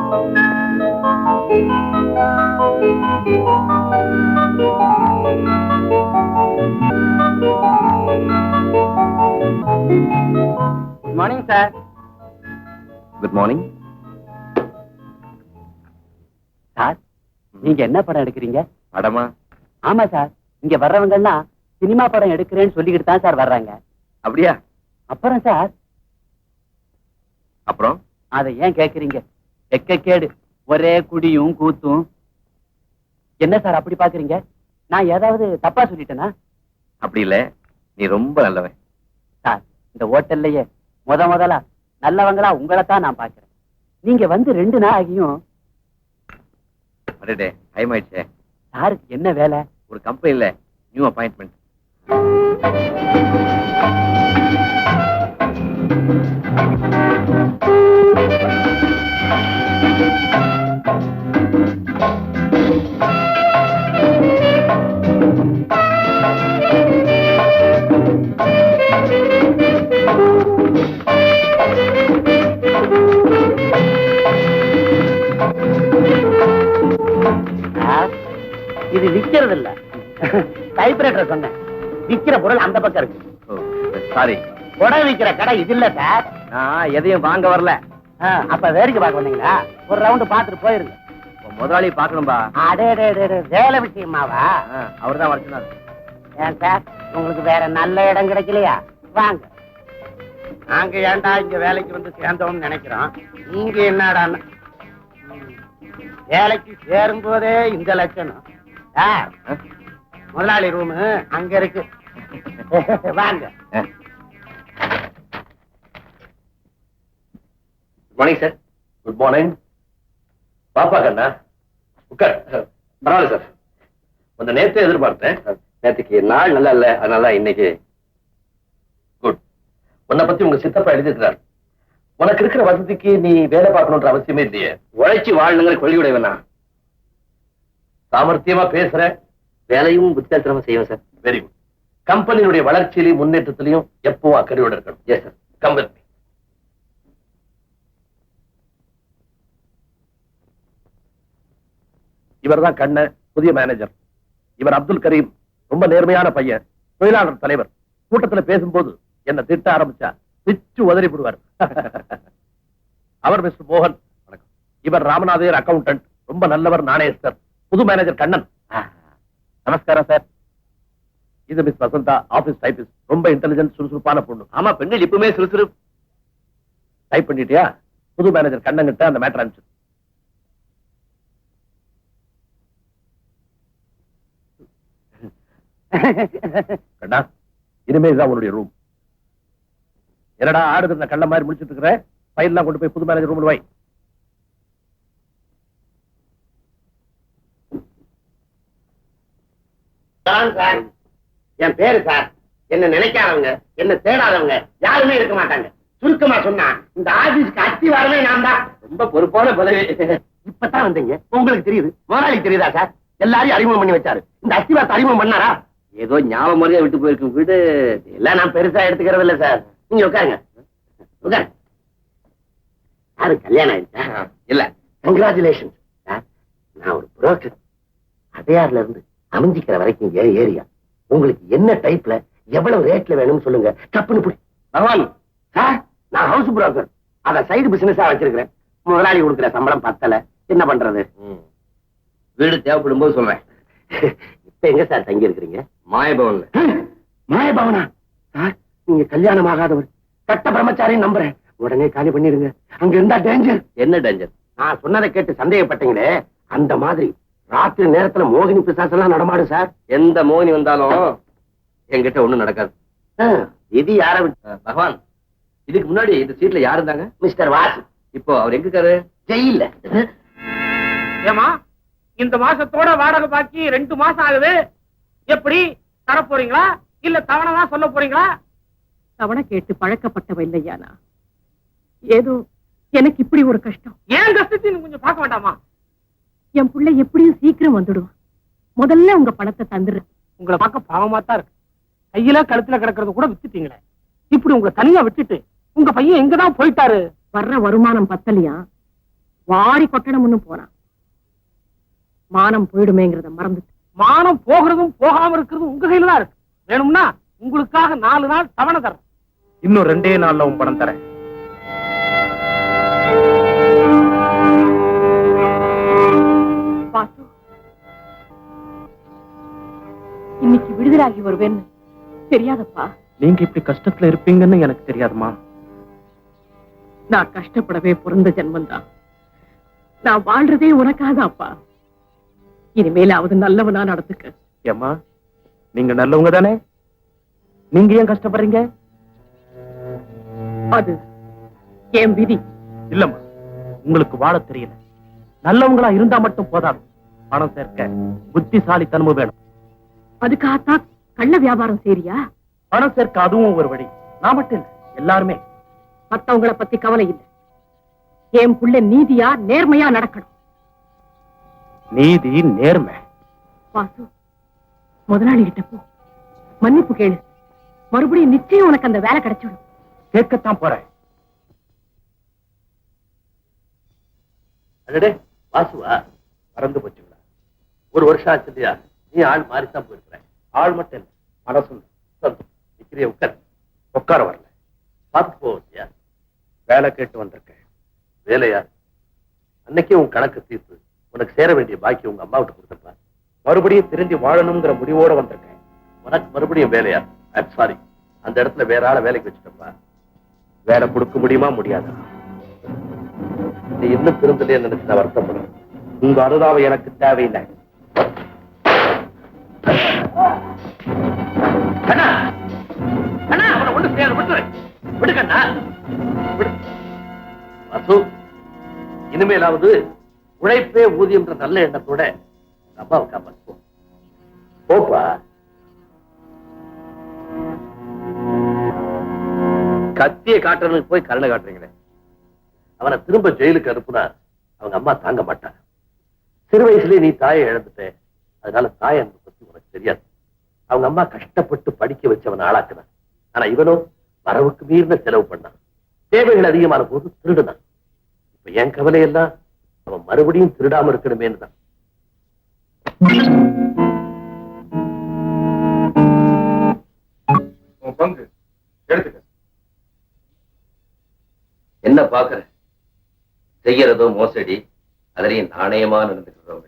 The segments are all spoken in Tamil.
Good morning sir. Good morning sir, நீங்க என்ன படம் எடுக்கிறீங்க? படமா? ஆமா சார், இங்க வர்றவங்க எல்லாம் சினிமா படம் எடுக்கிறேன்னு சொல்லிக்கிட்டு தான் சார் வர்றாங்க. அப்படியா? அப்புறம் சார், அப்புறம் அதை ஏன் கேக்குறீங்க? கேடு, ஒரே குடியும் கூத்தும். என்ன சார் அப்படி பாக்குறீங்க? நான் ஏதாவது தப்பா சொல்லிட்டேனா? அப்படி இல்ல, நீ ரொம்ப நல்லவன். சார், இந்த ஹோட்டல்லையே முதலா நல்லவங்களா உங்களைத்தான் நான் பாக்குறேன். நீங்க வந்து 2 நாள் ஆகியும். அடடே, டைம் ஆயிடுச்சே. சாருக்கு என்ன வேலை? ஒரு கம்பெனில நியூ அப்பாயின்ட்மெண்ட். இது விக்கிறது இல்ல, டைப்ரைட்டர் சொன்னேன். விக்கிற பொருள் அந்த பக்கம் இருக்கு. சாரி, புடவை விக்கிற கடை இது இல்ல சார். நான் எதையும் வாங்க வரல. அப்ப வேடிக்கை பார்க்க வந்தீங்களா? ஒரு ரவுண்டு பாத்துட்டு போயிருங்க. முதலாளி பாக்கணும்பா. அடே வேலை விஷயமாவா? அவர் தான் வரச்சுனாரு. ஏன் சார், உங்களுக்கு வேற நல்ல இடம் கிடைக்கலையா? வாங்க. நாங்க ஏன்டா இங்க வேலைக்கு வந்து சேர்ந்தோம்னு நினைக்கிறோம். நீங்க என்னடா வேலைக்கு சேரும் போதே இந்த லட்சணம். சார், முதலாளி ரூம் அங்க இருக்கு. வாங்க. Good morning sir. Good morning. பாப்பா கண்ணா, உட்கார். பரவாயில்ல சார், கொஞ்சம் நேரத்தை எதிர்பார்த்தேன். நேற்றுக்கு நாள் நல்லா இல்ல, அதனால இன்னைக்கு. குட். உன்னை பத்தி உங்க சித்தப்பா எழுதியிருக்கிறார். உனக்கு இருக்கிற வசதிக்கு நீ வேலை பார்க்கணுன்ற அவசியமே இல்லையே. உழைச்சி வாழணுங்கிற கொள்கையுடையவனா. சாமர்த்தியமா பேசுற, வேலையும் புத்திசாலித்தனமா செய்வேன் சார். Very good. கம்பெனியுடைய வளர்ச்சியிலையும் முன்னேற்றத்திலையும் எப்பவும் அக்கறையோட இருக்கணும். Yes sir. Come with me. இவர் தான் கண்ணன், புதிய மேனேஜர். இவர் அப்துல் கரீம், ரொம்ப நேர்மையான பையன், தொழிலாளர் தலைவர். கூட்டத்துல பேசும்போது என்ன திட்ட ஆரம்பிச்சா பிச்சு உதறி விடுவார். அவர் மிஸ்டர் மோகன். வணக்கம். இவர் ராமநாதையர் அக்கவுண்டன்ட், ரொம்ப நல்லவர், நாணயஸ்தர். புது மேனேஜர் கண்ணன். நமஸ்காரம் சார். இது மிஸ் வசந்தா, ஆபீஸ் டைபிஸ்ட், ரொம்ப இன்டெலிஜென்ட், சுறுசுறுப்பான பொண்ணு. ஆமா, பெண்கள் இப்பவுமே சுறுசுறுப்பு. டைப் பண்ணிட்டியா? புது மேனேஜர் கண்ணன் கிட்ட அந்த மேட்டர் அனுப்பிச்சு. கண்ணா, இனிமே தான் உன்னுடைய ரூம். என்னடா ஆடுது இந்த கள்ள மாதிரி முடிச்சிட்டு இருக்கிற? ஃபைல்லாம் கொண்டு போய் புது மேனேஜர் ரூம்ல வை. என் பேரு சார். என்ன நினைக்காதவங்க, என்ன தேடாதவங்க யாருமே இருக்க மாட்டாங்க. சுருக்கமா சொன்னா இந்த ஆபீஸ்க்கு அத்திவாரமே நான் தான். ரொம்ப பொறுப்பான பதவி. இப்பதான் வந்தீங்க, உங்களுக்கு தெரியுது. முதலாளி தெரியுதா சார்? எல்லாரையும் அறிமுகம் பண்ணி வச்சாரு. இந்த அத்திவாரத்தை அறிமுகம் பண்ணாரா? ஏதோ ஞாபகம் மாதிரியா விட்டு போயிருக்கும் வீடு. எல்லாம் நான் பெருசா எடுத்துக்கிறது இல்ல சார். நீங்க உட்காருங்க. உட்காருங்க. யாரு கல்யாணம் ஆயிடுச்சா? இல்ல. Congratulation sir. நான் ஒரு புரோக்கர். அடையாறுல இருந்து அமைஞ்சிக்கிற வரைக்கும் ஏரியா. உங்களுக்கு என்ன டைப்ல எவ்வளவு ரேட்ல வேணும்னு சொல்லுங்க. தப்புன்னு புடி. பகவான் சார், நான் ஹவுஸ் புரோக்கர். அத சைடு பிசினஸா வச்சிருக்கிறேன். முதலாளி கொடுக்குற சம்பளம் பத்தல, என்ன பண்றது? வீடு தேவைப்படும் போது சொல்றேன். இப்ப எங்க சார் தங்கி இருக்கிறீங்க? மாயபவன்ல. மாயபவனா? சார், நீங்க கல்யாணம் ஆகாதவர், கட்ட பிரம்மச்சாரி நம்புறேன். உடனே காலி பண்ணிடுங்க. அங்க இருந்தா டேஞ்சர். என்ன டேஞ்சர்? நான் சொன்னதை கேட்டு சந்தேகப்பட்டீங்களே, அந்த மாதிரி ராத்திரி நேரத்துல மோகினி பிசாசெல்லாம் நடமாடும் சார். எந்த மோகினி வந்தாலும் என்கிட்ட ஒண்ணும் நடக்காது. இது யார விட்டு? பகவான், இதுக்கு முன்னாடி இந்த சீட்ல யாரு இருந்தாங்க? மிஸ்டர் வாசு. இப்போ அவர் எங்க இருக்காரு? ஜெயில்ல. ஏமா, இந்த மாசத்தோட வாடகை பாக்கி 2 மாசம் ஆகுது. எப்படி தர போறீங்களா இல்ல தவணை தான் சொல்ல போறீங்களா? தவணை கேட்டு பழக்கப்பட்டவ இல்லையானா? ஏதோ எனக்கு இப்படி ஒரு கஷ்டம். ஏன் கஷ்டத்தையும் கொஞ்சம் பார்க்க வேண்டாமா? என் பிள்ளை எப்படியும் சீக்கிரம் வந்துடுவான். முதல்ல உங்க பணத்தை தந்துடுறேன். உங்களை பார்க்க பாவமா தான் இருக்கு. கையில கழுத்துல கிடக்கிறது கூட வித்துட்டீங்களே. இப்படி உங்களை தனியா விட்டுட்டு உங்க பையன் எங்கதான் போயிட்டாரு? வர்ற வருமானம் பத்தலையா? வாரி கொட்டணும்னு போனான். மானம் போயிடுமேங்கிறத மறந்துட்டு. மானம் போகிறதும் போகாம இருக்கிறதும் உங்க கையில தான் இருக்கு. வேணும்னா உங்களுக்காக 4 நாள் தவணை தரேன். இன்னும் 2 நாள்ல உன் பணம் தரேன். வாசு, இன்னைக்கு விடுதலாகி வருவேன்னு தெரியாதப்பா. நீங்க இப்படி கஷ்டத்துல இருப்பீங்கன்னு எனக்கு தெரியாதுமா. நான் கஷ்டப்படவே பிறந்த ஜென்மந்தான். நான் வாழ்றதே உனக்காகப்பா. இனிமேலாவது நல்லவனா நடந்துக்க. ஏம்மா, நீங்க நல்லவங்க தானே? நீங்க ஏன் கஷ்டப்படுறீங்க? அது என் விதி. இல்லம்மா, உங்களுக்கு வாழ தெரியல. நல்லவங்களா இருந்தா மட்டும் போதாது. பணம் சேர்க்க புத்திசாலித்தனமும் வேணும். அதுக்காகத்தான் கள்ள வியாபாரம் செய்றியா? பணம் சேர்க்க அதுவும் ஒரு வழி. நான் மட்டும் இல்ல, எல்லாருமே. மத்தவங்கள பத்தி கவலை இல்லை. என் புள்ள நீதியா நேர்மையா நடக்கணும். நீதி, நேர்மை. வாசு, முதலாளி கிட்ட போ, மன்னிப்பு கேளு. மறுபடியும் நிச்சயம் உனக்கு அந்த வேலை கிடைச்சிடும். கேட்கத்தான் போறேன். அடடே வாசுவா, மறந்து போச்சுங்களா? 1 வருஷம் ஆச்சு இல்லையா? நீ ஆள் மாறித்தான் போயிருக்கிறேன். ஆள் மட்டும் இல்ல, மனசும். நிக்கிறிய உட்கார். உட்கார வரல, பார்த்துட்டு போவியா? வேலை கேட்டு வந்திருக்கேன். வேலையா? அன்னைக்கே உன் கணக்கு தீர்த்து உனக்கு சேர வேண்டிய பாக்கி உங்க அம்மாவிட்ட கொடுத்தப்பா. மறுபடியும் திரும்பி வாழணுங்கிற முடிவோட வந்திருக்கேன். உனக்கு மறுபடியும் வேலையா? ஐம் சாரி, அந்த இடத்துல வேற ஆளை வேலைக்கு வச்சுட்டப்பா. வேலை கொடுக்க முடியுமா? முடியாது. நீ இன்னும் திருந்தலையே நினைச்சு நான் வருத்தப்படுறேன். உங்க அனுதாபம் எனக்கு தேவையில்லை. கண்ணா, கண்ணா, அவனை ஒண்ணு செய்யாத, விட்டுரு. விடு கண்ணா, விடு. வாசு, இனிமேலாவது உழைப்பே ஊதியம்ன்ற நல்ல எண்ணத்தோட அம்மாவை காப்பாத்து. போப்பா. கத்தியை காட்டுறதுக்கு போய் கருணை காட்டுறீங்களே. அவனை திரும்ப ஜெயிலுக்கு அனுப்புனா அவங்க அம்மா தாங்க மாட்டாங்க. சிறு வயசுலயே நீ தாயை இழந்துட்ட, அதனால தாய் அன்பு பத்தி உனக்கு தெரியாது. அவங்க அம்மா கஷ்டப்பட்டு படிக்க வச்சு அவனை ஆளாக்குனான். ஆனா இவனும் வரவுக்கு மீறின செலவு பண்ணான். தேவைகள் அதிகமான போது திருடுனான். இப்ப என் கவலையெல்லாம் அவன் மறுபடியும் திருடாம இருக்கணுமேன்னு தான். பங்கு எடுத்துக்க. என்ன பாக்குற? செய்யறதோ மோசடி, அதுலயும் நாணயமா நடந்துக்கிறோம்.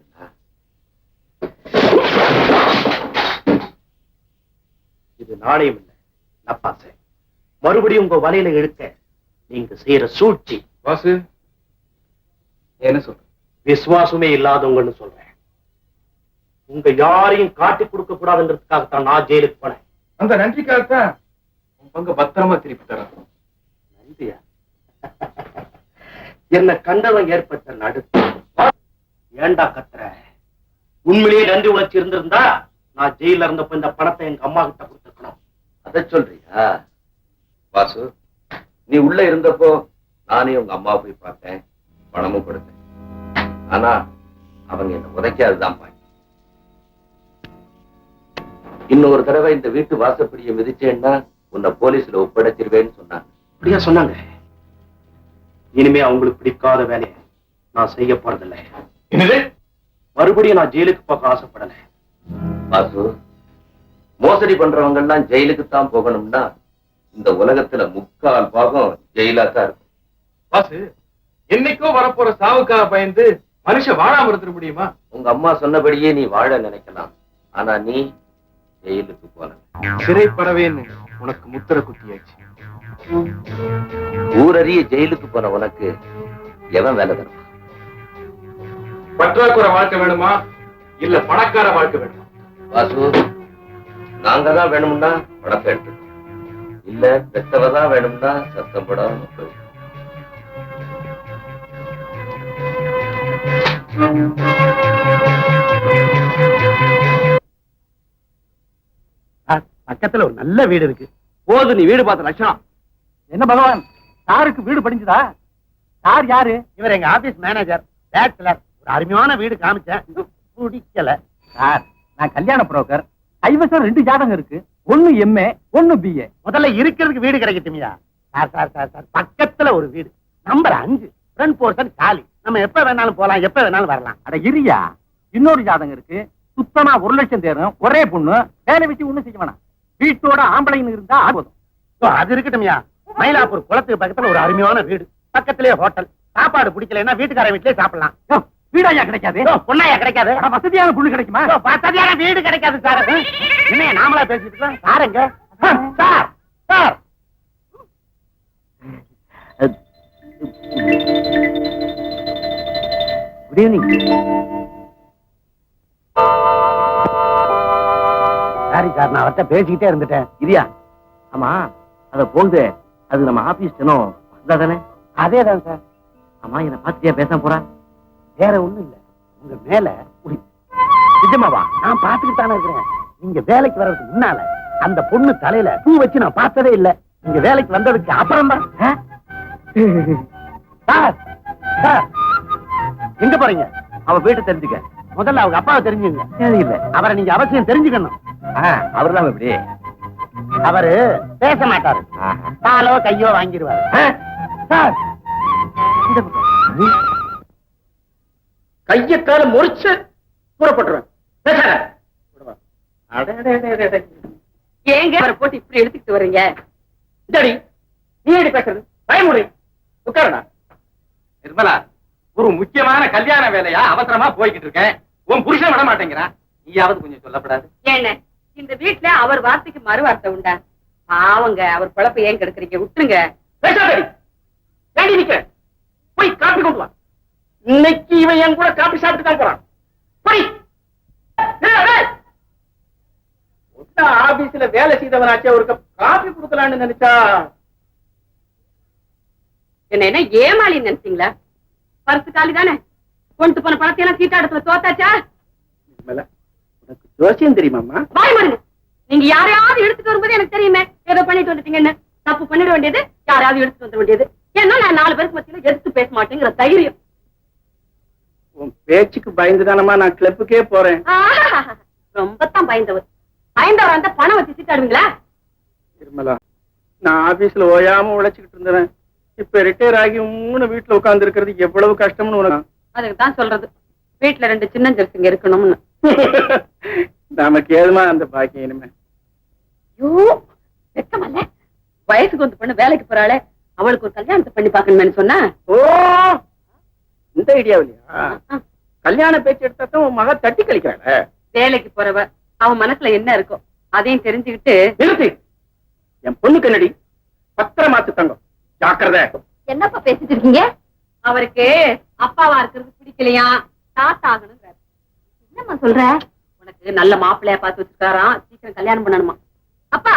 இது நாணயம் இல்லை, நப்பாசை. மறுபடியும் உங்க வலையில இழுக்க நீங்க செய்யற சூழ்ச்சி. வாசு, என்ன சொல்ற? விசுவாசமே இல்லாதவங்கன்னு சொல்றேன். உங்க யாரையும் காட்டி கொடுக்க கூடாதுன்றதுக்காகத்தான் நான் ஜெயிலுக்கு போனேன். அந்த நன்றிக்காகத்தான் உன் பங்கு பத்திரமா திருப்பி தர. நன்றியா? என்ன கண்டவன் ஏற்பட்ட நடுத்து. ஏண்டா கத்துற? உண்மையிலேயே நன்றி உணர்ச்சி இருந்திருந்தா நான் ஜெயில இருந்தப்ப இந்த பணத்தை எங்க அம்மா கிட்ட கொடுத்துக்கணும். அத சொல்றியா? வாசு, நீ உள்ள இருந்தப்போ நானே உங்க அம்மா போய் பார்த்தேன், பணமும் கொடுத்தேன். ஆனா அவங்க என்ன உதைக்காதுதான் பாக்கி. இன்னொரு தடவை இந்த வீட்டு வாசப்படியை மிதிச்சேன்னா உன்னை போலீஸ்ல ஒப்படைச்சிருவேன்னு சொன்னாங்க. அப்படியா சொன்னாங்க? இனிமே அவங்களுக்கு பிடிக்காத வேலையை நான் செய்ய போறதில்லை. என்னது? மறுபடியும் நான் ஜெயிலுக்கு போக ஆசைப்படல. வாசு, மோசடி பண்றவங்க எல்லாம் ஜெயிலுக்கு தான் போகணும்னா இந்த உலகத்துல 3/4 பாகம் ஜெயிலா தான் இருக்கும். வாசு, என்னைக்கோ வரப்போற சாவுக்காக பயந்து மனுஷன் வாழாம இருந்துட முடியுமா? உங்க அம்மா சொன்னபடியே நீ வாழ நினைக்கலாம், ஆனா நீ ஜெயிலுக்கு போன. சிறைப்படவேன்னு உனக்கு முத்திர குத்தியாச்சு. ஊரறிய ஜெயிலுக்கு போன உனக்கு எவன் வேலை தருவான்? பற்றாக்குறை வாழ்க்கை வேணுமா இல்ல பணக்கார வாழ்க்கை வேணுமா? வாசு, நாங்க தான் வேணும்னா பணத்தை எடுத்துக்கணும், இல்ல பெத்தவதான் வேணும்னா சத்தம் படாம போயிடும். பக்கத்துல ஒரு நல்ல வீடு இருக்கு. போது நீ வீடு பார்த்த லட்சணம். என்ன பகவான், சாருக்கு வீடு படிஞ்சதா? சார் யாரு? இவர் எங்க ஆபீஸ் மேனேஜர், பேச்சுலர். ஒரு அருமையான வீடு காமிச்சேன், பிடிக்கல. சார், நான் கல்யாண புரோக்கர். கைவசம் 2 ஜாதகம் இருக்கு. 1 MA 1 BA. முதல்ல இருக்கிறதுக்கு வீடு கிடைக்கட்டுமியா? சார் சார் சார் சார், பக்கத்துல ஒரு வீடு, நம்பர் 5, ஃப்ரண்ட் போர்ஷன் காலி. நம்ம எப்ப வேணாலும் போலாம், எப்ப வேணாலும் வரலாம். அட இரியா, இன்னொரு ஜாதகம் இருக்கு. சுத்தமா 1 லட்சம் தேரும், ஒரே பொண்ணு, வேலை வச்சு ஒண்ணும் செய்ய வேணாம். வீட்டோட ஆம்பளைன்னு இருந்தா போதும். அது இருக்கட்டும்யா. மயிலாப்பூர் குளத்துக்கு பக்கத்துல ஒரு அருமையான வீடு, பக்கத்திலேயே ஹோட்டல். சாப்பாடு பிடிக்கலன்னா வீட்டுக்கார வீட்லயே சாப்பிடலாம். வீடாயா கிடைக்காது? பொண்ணாயா கிடைக்காது? வசதியான பொண்ணு கிடைக்குமா? வசதியான வீடு கிடைக்காது சார். என்ன நாமளா பேசிட்டு இருக்கோம்? சாருங்க sir, sir. Good evening. Sorry sir, நான் அவர்கிட்ட பேசிக்கிட்டே இருந்துட்டேன். இரியா, ஆமா அத போகுது, அது நம்ம ஆபீஸ் தினம் தானே? அதேதான் சார். ஆமா, என்ன பாத்துட்டியா பேச போறா? வேற ஒண்ணும் இல்ல, உங்க மேல நிஜமாவா? நான் பாத்துக்கிட்டு தானே இருக்கிறேன். நீங்க வேலைக்கு வர்றதுக்கு முன்னால அந்த பொண்ணு தலையில பூ வச்சு நான் பார்த்ததே இல்ல. நீங்க வேலைக்கு வந்ததுக்கு அப்புறம் தான். சார், சார், எங்க போறீங்க? அவ வீட்டை தெரிஞ்சுக்க. முதல்ல அவங்க அப்பாவை தெரிஞ்சுங்க. தேவையில்லை, அவரை நீங்க அவசியம் தெரிஞ்சுக்கணும். அவர்தான் எப்படி? அவரு பேச மாட்டாரு, காலோ கையோ வாங்கிடுவாரு. சார், கைய கால முறிச்சு கூறப்பட்டுருவேன். ஏங்க அவரை போட்டு இப்படி எடுத்துக்கிட்டு வர்றீங்க? சரி, நீ எப்படி பேசுறது? பயமுறை உட்காரணா. நிர்மலா, ஒரு முக்கியமான கல்யாண வேலையா அவசரமா போய்கிட்டு இருக்கேன். உன் புருஷன் விட மாட்டேங்கிறான். நீயாவது கொஞ்சம் சொல்லப்படாது? என்ன இந்த வீட்டுல அவர் வார்த்தைக்கு மறு வார்த்தை உண்டா? பாவங்க, அவர் குழப்ப ஏன் கெடுக்குறீங்க? விட்டுருங்க. பேசாதடி. ஏண்டி நிக்கிற? போய் காப்பி கொண்டு வா. இன்னைக்கு இவன் என் கூட காப்பி சாப்பிட்டு தான் போறான். போய் ஆபீஸ்ல வேலை செய்தவனாச்சே ஒரு கப் காபி கொடுக்கலான்னு நினைச்சா என்ன ஏமாளி நினைச்சீங்களா? பரிசு காலி தானே, கொண்டு போன பணத்தை எல்லாம் சீட்டாடத்துல தோத்தாச்சா? உனக்கு ஜோசியம் தெரியுமாமா? வாய் மாறுங்க. நீங்க யாரையாவது எடுத்துட்டு வரும்போது எனக்கு தெரியுமே ஏதோ பண்ணிட்டு வந்துட்டீங்கன்னு. தப்பு பண்ணிட வேண்டியது, யாராவது எடுத்துட்டு வந்துட வேண்டியது. ஏன்னா நான் 4 பேருக்கு மத்தியில எடுத்து பேச மாட்டேங்கிற தைரியம். உன் பேச்சுக்கு பயந்துதானமா நான் கிளப்புக்கே போறேன். ரொம்பத்தான் பயந்தவர். பயந்தவர் அந்த பணம் வச்சு சீட்டாடுவீங்களா? நிர்மலா, நான் ஆபீஸ்ல ஓயாம உழைச்சுக்கிட்டு இருந்தேன். இப்ப ரிட்டையர் ஆகி 3 வீட்டுல உட்கார்ந்து இருக்கிறது எவ்வளவு கஷ்டம்னு உனக்கு அதுக்கு தான் சொல்றது, வீட்டுல 2 சின்ன ஜெர்சிங்க இருக்கணும்னு. நமக்கு ஏதுமா அந்த பாக்கியம் இனிமே? வெக்கமல்ல, வயசுக்கு வந்து பொண்ணு வேலைக்கு போறாளே, அவளுக்கு ஒரு கல்யாணத்தை பண்ணி பாக்கணும்னு சொன்னா. ஓ, இந்த ஐடியாவிலையா? கல்யாண பேச்சு எடுத்தா உன் மக தட்டி கழிக்கிறாள. வேலைக்கு போறவ அவன் மனசுல என்ன இருக்கும் அதையும் தெரிஞ்சுக்கிட்டு. நிறுத்தி. என் பொண்ணுக்கு என்னடி? 10 மாசத்து தங்கம். ஜாக்கிரதை. என்னப்பா பேசிட்டு இருக்கீங்க? அவருக்கு அப்பாவா இருக்கிறது பிடிக்கலையா, தாத்தா ஆகணும். என்னம்மா சொல்ற? உனக்கு நல்ல மாப்பிள்ளையா பார்த்து வச்சிருக்காராம், சீக்கிரம் கல்யாணம் பண்ணணுமா? அப்பா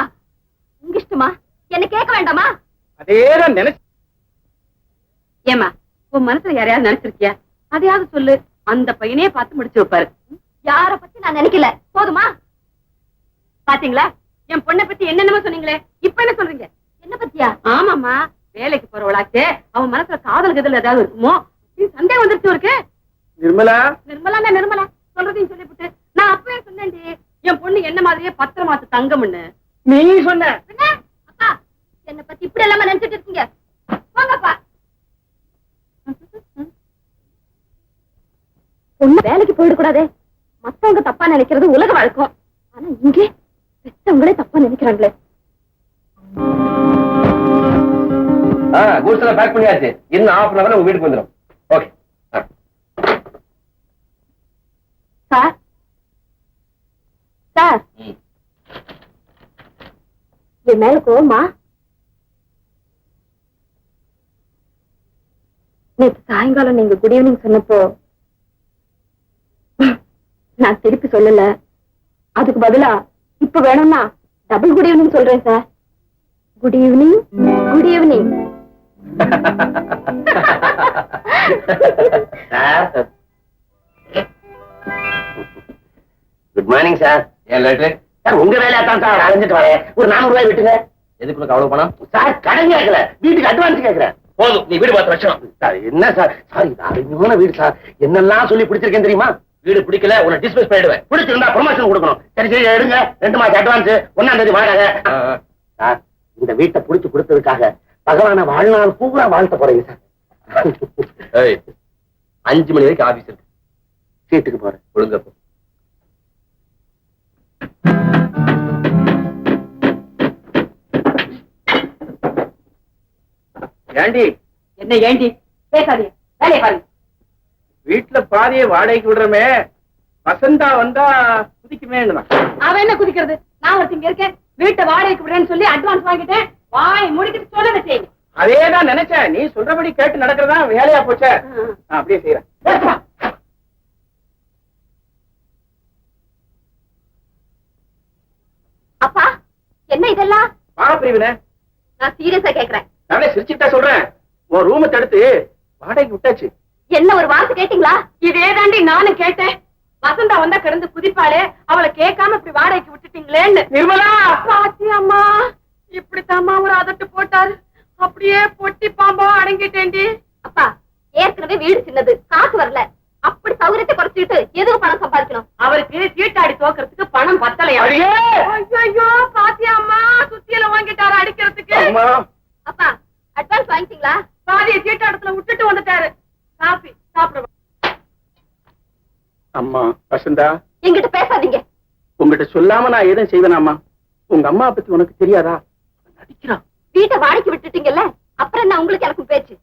உங்க இஷ்டமா, என்ன கேட்க வேண்டாமா? அதேதான் நினைச்சு. ஏமா, உன் மனசுல யாரையாவது நினைச்சிருக்கியா? அதையாவது சொல்லு. அந்த பையனே பார்த்து முடிச்சு வைப்பாரு. யார பத்தி நான் நினைக்கல, போதுமா? பாத்தீங்களா, என் பொண்ணை பத்தி என்னென்னமோ சொன்னீங்களே, இப்ப என்ன சொல்றீங்க? என்ன பத்தியா? ஆமாமா, வேலைக்கு போறவளாச்சே, அவன் மனசுல காதல் கதல் ஏதாவது இருக்குமோ சந்தேகம் வந்துருச்சு இருக்கு. நிர்மலா, நிர்மலா நிர்மலா சொல்றதையும் சொல்லிவிட்டு நான் அப்பவே சொன்னேன்டி, என் பொண்ணு என்ன மாதிரியே 10 மாசம் தங்கம்னு. நீ சொன்ன. அப்பா, என்ன பத்தி இப்படி எல்லாம் நினைச்சிட்டு இருக்கீங்க? வாங்கப்பா. பொண்ணு வேலைக்கு போயிட கூடாதே, மத்தவங்க தப்பா நினைக்கிறது உலக வழக்கம். ஆனா இங்கே பெத்தவங்களே தப்பா நினைக்கிறாங்களே. கூட்ஸ் எல்லாம் பேக் பண்ணியாச்சு. இன்னும் 1/2 hour உங்க வீட்டுக்கு வந்துடும். Okay sir. சார், என் மேல கோவமா? நேற்று சாயங்காலம் நீங்க குட் ஈவினிங் சொன்னப்போ நான் திருப்பி சொல்லல. அதுக்கு பதிலா இப்ப வேணும்னா டபுள் குட் ஈவினிங் சொல்றேன் sir. Good evening, good evening. Good morning sir. ஏன் லேட்டு? சார், உங்க வேலையா தான் சார் அலைஞ்சிட்டு வரேன். ஒரு 400 ரூபாய் விட்டுங்க. எதுக்கு உனக்கு அவ்வளவு பணம்? சார், கடன் கேட்கல, வீட்டுக்கு அட்வான்ஸ் கேட்கிறேன். போதும், நீ வீடு பார்த்து வச்சோம். சார், என்ன சார்? சார், இது அருமையான வீடு சார். என்னெல்லாம் சொல்லி பிடிச்சிருக்கேன் தெரியுமா? வீடு பிடிக்கல, உன்னை டிஸ்மிஸ் பண்ணிடுவேன். பிடிச்சிருந்தா ப்ரொமோஷன் கொடுக்கணும். சரி சரி, எடுங்க. 2 மாசம் அட்வான்ஸ், 1ஆம் தேதி வாடகை. சார், இந்த வீட்டை பிடிச்சு கொடுத்ததுக்காக பகவான வாழ்நாள் பூரா வாழ்த்த போறீங்க சார். ஏய், 5 மணி வரைக்கும் ஆபீஸ் இருக்கு. வீட்டுக்கு போறேன். ஒழுங்கா போ. ஏண்டி என்ன ஏண்டி பேசாதீங்க, வேலையை பாருங்க. வீட்டுல பாதியை வாடகைக்கு விடுறமே, வசந்தா வந்தா குதிக்குமேன்னு. அவன் என்ன குதிக்கிறது? நான் ஒருத்தங்க இருக்கேன், வீட்டை வாடகைக்கு விடுறேன்னு சொல்லி அட்வான்ஸ் வாங்கிட்டேன். வாய் முடிக்கிட்டு சொல்ல செய்யுங்க. அதேதான் நினைச்சேன். நீ சொல்றபடி கேட்டு நடக்கிறதா வேலையா போச்ச. நான் அப்படியே செய்யறேன். அப்பா என்ன இதெல்லாம்? பாப்பிரிவின, நான் சீரியஸா கேக்குறேன். நானே சிரிச்சுட்டா சொல்றேன். உன் ரூமை தடுத்து வாடகைக்கு விட்டாச்சு. என்ன ஒரு வார்த்தை கேட்டீங்களா? இதே தாண்டி நானும் கேட்டேன். வசந்தா வந்தா கிடந்து குதிப்பாளே, அவளை கேட்காம இப்படி வாடகைக்கு விட்டுட்டீங்களேன்னு. நிர்மலா, பாத்தி அம்மா, இப்படித்தாம்மா ஒரு அதட்டு போட்டாரு. அப்படியே பொட்டி பாம்பா அடங்கிட்டேன்டி. அப்பா ஏற்கனவே வீடு சின்னது, காசு வரல. அப்படி சௌகரியத்தை குறைச்சிட்டு எதுக்கு பணம் சம்பாதிக்கணும்? அவருக்கு சீட்டாடி தோக்கிறதுக்கு பணம் பத்தலையா? அடியே! ஐயோ பாத்தி அம்மா, சுத்தியில வாங்கிட்டாரு அடிக்கிறதுக்கு. அம்மா, அப்பா அட்வான்ஸ் வாங்கிட்டீங்களா? பாதியை சீட்டாடத்துல விட்டுட்டு வந்துட்டாரு. காபி சாப்பிடுவோம். அம்மா வசந்தா, என்கிட்ட பேசாதீங்க. உங்ககிட்ட சொல்லாம நான் எதுவும் செய்வேனாம்மா? உங்க அம்மா பத்தி உனக்கு தெரியாதா? நடிக்கிறான். வீட்டை வாடகைக்கு விட்டுட்டீங்கல்ல, அப்புறம் என்ன உங்களுக்கு எனக்கும் பேச்சு?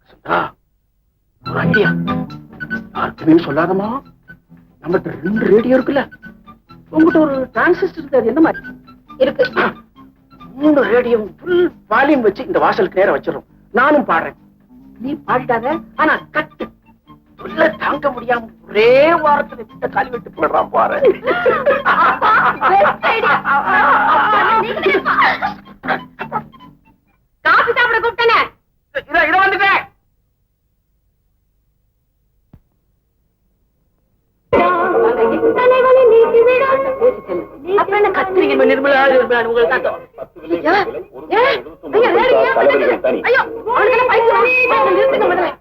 வசந்தா, ஒரு ஐடியா. யாருக்குமே சொல்லாதம்மா. நம்மகிட்ட 2 ரேடியோ இருக்குல்ல, உங்ககிட்ட ஒரு டிரான்சிஸ்டர் இருக்கு. அது என்ன மாதிரி இருக்கு? 3 ரேடியோ ஃபுல் வால்யூம் வச்சு இந்த வாசலுக்கு நேரம் வச்சிடறோம். நானும் பாடுறேன், நீ பாடிட்டாத. ஆனா கட்டு சொல்ல தாங்க முடியாம ஒரே வாரத்துல விட்ட காலி விட்டு போடுறான் பாரு. காபி சாப்பிட கூப்பிட்டேனே. இத வந்துட்டேன். அப்புறம் என்ன கத்துறீங்க? நிர்மலா உங்களுக்கு தாத்தம். ஐயோ அவனுக்கு பைக்கு நிறுத்துங்க முதல்ல.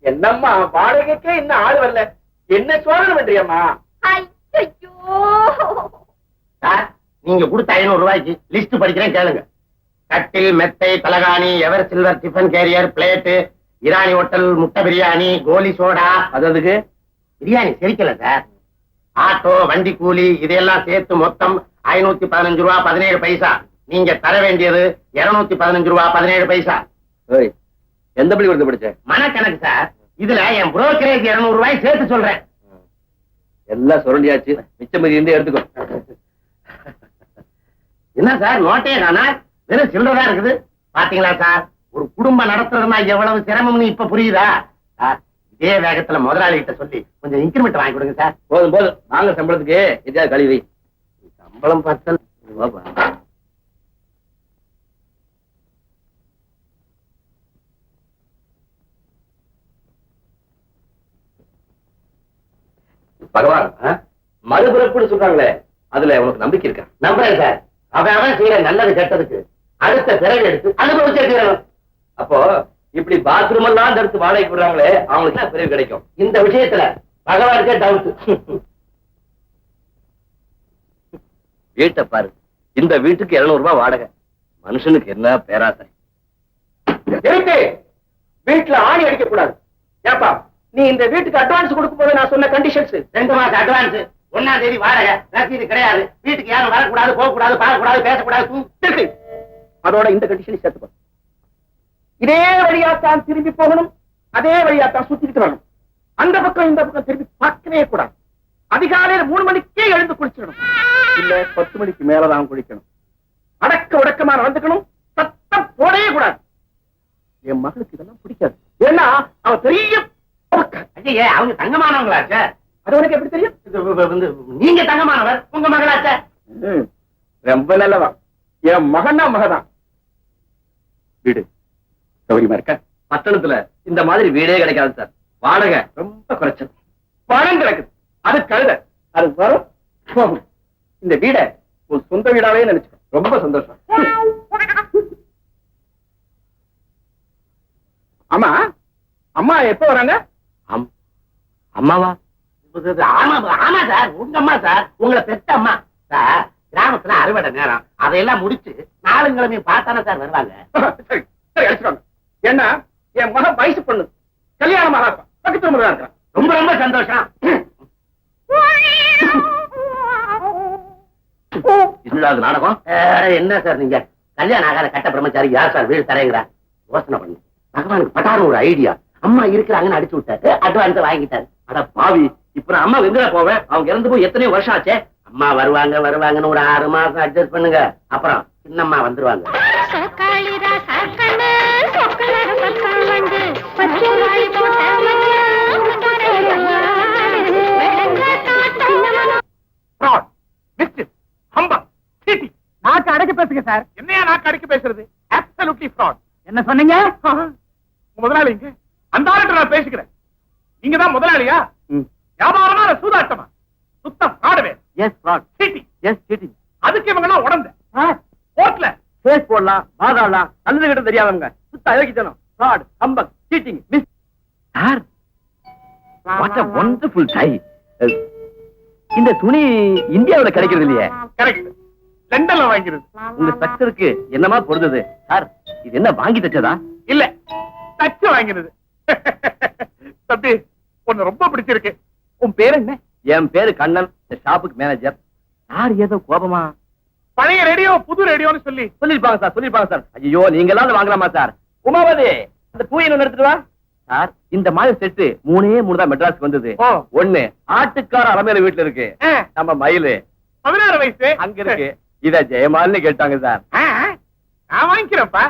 என்னம்மா வாடகைக்கே இன்னும் ஆள் வரல, என்ன சோதனை பண்றியம்மா? ஐயோ சார், நீங்க கொடுத்த 500 ரூபாய்க்கு லிஸ்ட் படிக்கிறேன் கேளுங்க. கட்டில், மெத்தை, தலகாணி, ever silver tiffin carrier, plate, Irani hotel, முட்டை பிரியாணி, கோலி சோடா. அதுக்கு பிரியாணி செரிக்கல சார். ஆட்டோ, வண்டி கூலி இதெல்லாம் சேர்த்து மொத்தம் 515 ரூபா 17 பைசா. நீங்க தர வேண்டியது 215 ரூபா 17 பைசா. எந்த பள்ளிக்கூடத்தை படிச்ச? மனக்கணக்கு சார். இதுல என் புரோக்கரேஜ் 200 ரூபாய் சேர்த்து சொல்றேன். எல்லாம் சுரண்டியாச்சு, மிச்சம் மீதி இருந்து எடுத்துக்கோ. என்ன சார் நோட்டையே காணா, வெறும் சில்லறதா இருக்குது. பாத்தீங்களா சார், ஒரு குடும்பம் நடத்துறதுனா எவ்வளவு சிரமம்னு இப்ப புரியுதா சார்? இதே வேகத்துல முதலாளி கிட்ட சொல்லி கொஞ்சம் இன்கிரிமெண்ட் வாங்கி கொடுங்க சார். போதும் போதும், வாங்க சம்பளத்துக்கு எதாவது கழிவை. சம்பளம் பார்த்தல் பகவான் மறுபிறப்புன்னு சொல்றாங்களே, அதுல உனக்கு நம்பிக்கை இருக்கா? நம்புறேன் சார். அவன் செய்யற நல்லது கெட்டதுக்கு அடுத்த பிறகு எடுத்து அனுபவிச்சே தீரணும். அப்போ இப்படி பாத்ரூம் எல்லாம் எடுத்து வாடகைக்கு விடுறாங்களே, அவங்களுக்கு என்ன பிறகு கிடைக்கும்? இந்த விஷயத்துல பகவானுக்கே டவுட். வீட்டை பாரு, இந்த வீட்டுக்கு 200 ரூபாய் வாடகை. மனுஷனுக்கு என்ன பேராசை. இருக்கு, வீட்டுல ஆணி அடிக்க கூடாது. ஏப்பா, நீ இந்த வீட்டுக்கு அட்வான்ஸ் கொடுக்கும் போது நான் சொன்ன கண்டிஷன்ஸ் 2 மாசம் அட்வான்ஸ், 1ஆம் தேதி வாடகை, ரசீது கிடையாது, வீட்டுக்கு யாரும் வரக்கூடாது, போக கூடாது, பார்க்க கூடாது, பேசக்கூடாது. அதோட இந்த கண்டிஷனை சேர்த்து இதே வழியாத்தான் திரும்பி போகணும், அதே வழியாத்தான் சுத்திட்டு வரணும். அந்த பக்கம் இந்த பக்கம் திரும்பி பார்க்கவே கூடாது. அதிகாலையில 3 மணிக்கே எழுந்து குளிச்சிடணும், இல்ல 10 மணிக்கு மேலதான் குளிக்கணும். அடக்க உடக்கமா நடந்துக்கணும், சத்தம் போடவே கூடாது. என் மகளுக்கு இதெல்லாம் பிடிக்காது. ஏன்னா அவ பெரிய ஐயே, அவங்க தங்கமானவங்களாச்சே. அது உனக்கு எப்படி தெரியும்? நீங்க தங்கமானவர், உங்க மகளாச்சே. ரொம்ப நல்லவா. என் மகன்னா மகதான். வீடு சௌரியமா இருக்க? பட்டணத்துல இந்த மாதிரி வீடே கிடைக்காது சார். வாடகை ரொம்ப குறைச்சது. பணம் கிடக்குது, அது கழுத. அது வரும் போகும். இந்த வீட ஒரு சொந்த வீடாவே நினைச்சுக்கோ. ரொம்ப சந்தோஷம். ஆமா, அம்மா எப்ப வராங்க? அம்மாவா? ஆமா ஆமா சார், உங்க அம்மா சார், உங்களை பெத்த அம்மா சார். கிராமத்துல அறுவடை நேரம் அதையெல்லாம் முடிச்சு நாளுங்கிழமையும் பார்த்தானே சார் வருவாங்க. சரி சரி அடிச்சுவாங்க. ஏன்னா என் மகன் வயசு பொண்ணு கல்யாணம் ஆகா பக்கத்து முறை இருக்கிறான். ரொம்ப ரொம்ப சந்தோஷம். என்னடா அது நாடகம்? என்ன சார் நீங்க கல்யாணம் ஆகாத கட்ட பிரம்மச்சாரி யார் சார் வீடு தரேங்கிறா? யோசனை பண்ணு. பகவானுக்கு பட்டாரம் ஒரு ஐடியா. அம்மா இருக்கிறாங்கன்னு அடிச்சு விட்டாரு, அட்வான்ஸ் வாங்கிட்டாரு. அட பாவி, இப்ப நான் அம்மா எங்கடா போவேன்? அவங்க இறந்து போய் எத்தனையோ வருஷம் ஆச்சே. அம்மா வருவாங்கன்னு ஒரு 6 மாசம் அட்ஜஸ்ட் பண்ணுங்க. அப்புறம் சின்னம்மா வந்துருவாங்க. நாக்கு அடக்கி பேசுங்க சார். என்னையா நாக்கு அடக்கி பேசுறது? Absolutely fraud. என்ன சொன்னீங்க? முதலாளிங்க அந்த ஆளுட்ட நான் பேசிக்கிறேன். நீங்க தான் முதலாளியா? வியாபாரமான சூதாட்டமா? சுத்தம் ஃப்ராடுவே. Yes fraud. Cheating. Yes cheating. அதுக்கு இவங்க எல்லாம் உடந்த கோர்ட்ல கேஸ் போடலாம், வாதாடலாம். நல்லது கிட்ட தெரியாதவங்க சுத்த அயோக்கியத்தனம், fraud, humbug, cheating, miss. Sir, what a wonderful tie. இந்த துணி இந்தியாவுல கிடைக்கிறது இல்லையே. கரெக்ட். லண்டன்ல வாங்கிருது. உங்க ஸ்ட்ரக்சருக்கு என்னமா பொருந்தது சார்? இது என்ன வாங்கி தச்சதா? இல்ல தச்சு வாங்கினது. தம்பி உன்னை ரொம்ப பிடிச்சிருக்கு. உன் பேர் என்ன? என் பேரு கண்ணன், இந்த ஷாப்புக்கு மேனேஜர். சார் ஏதோ கோபமா? பழைய ரேடியோ புது ரேடியோன்னு சொல்லி சொல்லிருப்பாங்க சார், சொல்லிருப்பாங்க சார். ஐயோ, நீங்க எல்லாம் வாங்கலாமா சார்? உமாவதி, அந்த பூயை எடுத்துட்டு வா. சார், இந்த மாதிரி செட்டு 3 தான் மெட்ராஸ்க்கு வந்தது. ஓ. ஒண்ணு ஆட்டுக்கார அலமேல வீட்டுல இருக்கு. நம்ம மயிலு 16 வயசு அங்க இருக்கு. இத ஜெயமால்னு கேட்டாங்க சார். நான் வாங்கிக்கிறேன்ப்பா.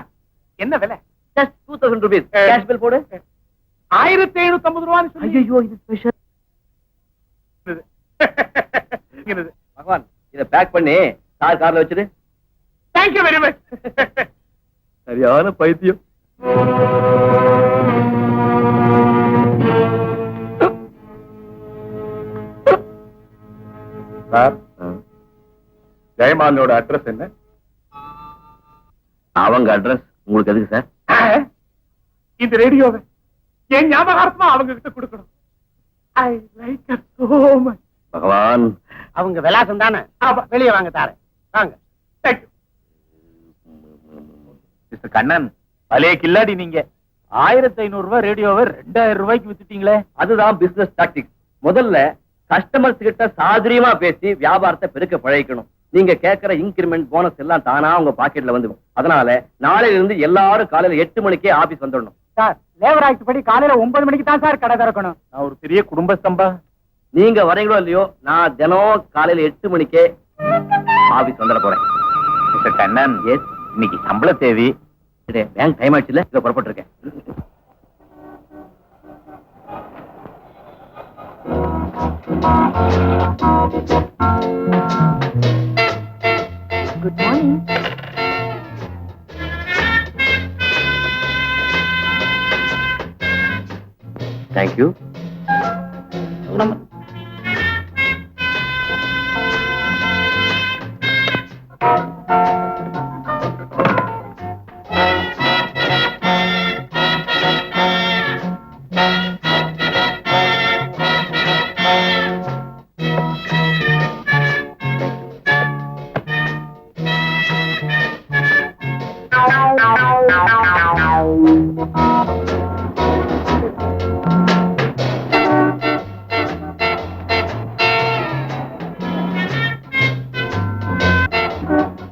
என்ன விலை? Just 2000 rupees. கேஷ் பில் போடு. 1750 ரூபான்னு சொல்லி. ஐயோ, இது ஸ்பெஷல். பகவான், இத பேக் பண்ணி சார் கார்ல வச்சிரு. Thank you very much. சரியான பைத்தியம். சார், ஜெயமாலோட அட்ரஸ் என்ன? அவங்க அட்ரஸ் உங்களுக்கு எதுக்கு சார்? இந்த ரேடியோவை என் ஞாபகார்த்தமா அவங்க கிட்ட கொடுக்கணும். I like it so much. பகவான், அவங்க விலாசம் தானே? வெளியே வாங்க தாரேன். வாங்க. தேங்க்யூ. மிஸ்டர் கண்ணன், பழைய கில்லாடி நீங்க. 1500 ரூபாய் ரேடியோவை 2000 ரூபாய்க்கு வித்துட்டீங்களே. அதுதான் பிசினஸ் டாக்டிக்ஸ். முதல்ல கஸ்டமர்ஸ் கிட்ட சாதுரியமா பேசி வியாபாரத்தை பெருக்க பழகிக்கணும். நீங்க கேட்கிற இன்கிரிமெண்ட், போனஸ் எல்லாம் தானா உங்க பாக்கெட்ல வந்துடும். அதனால நாளையில இருந்து எல்லாரும் காலையில 8 மணிக்கே ஆபீஸ் வந்துடணும். சார், லேபர் ஆக்ட் படி காலையில 9 மணிக்கு தான் சார் கடை திறக்கணும். நான் ஒரு பெரிய குடும்பஸ்தம்பா. நீங்க வரீங்களோ இல்லையோ, நான் தினம் காலையில 8 மணிக்கே ஆபீஸ் வந்துட போறேன். மிஸ்டர் கண்ணன், எஸ், இன்னைக்கு சம்பள தேதி. பேங்க் டைம் ஆச்சுல, இதை புறப்பட்டு இருக்கேன். Good morning. தேங்க்யூ.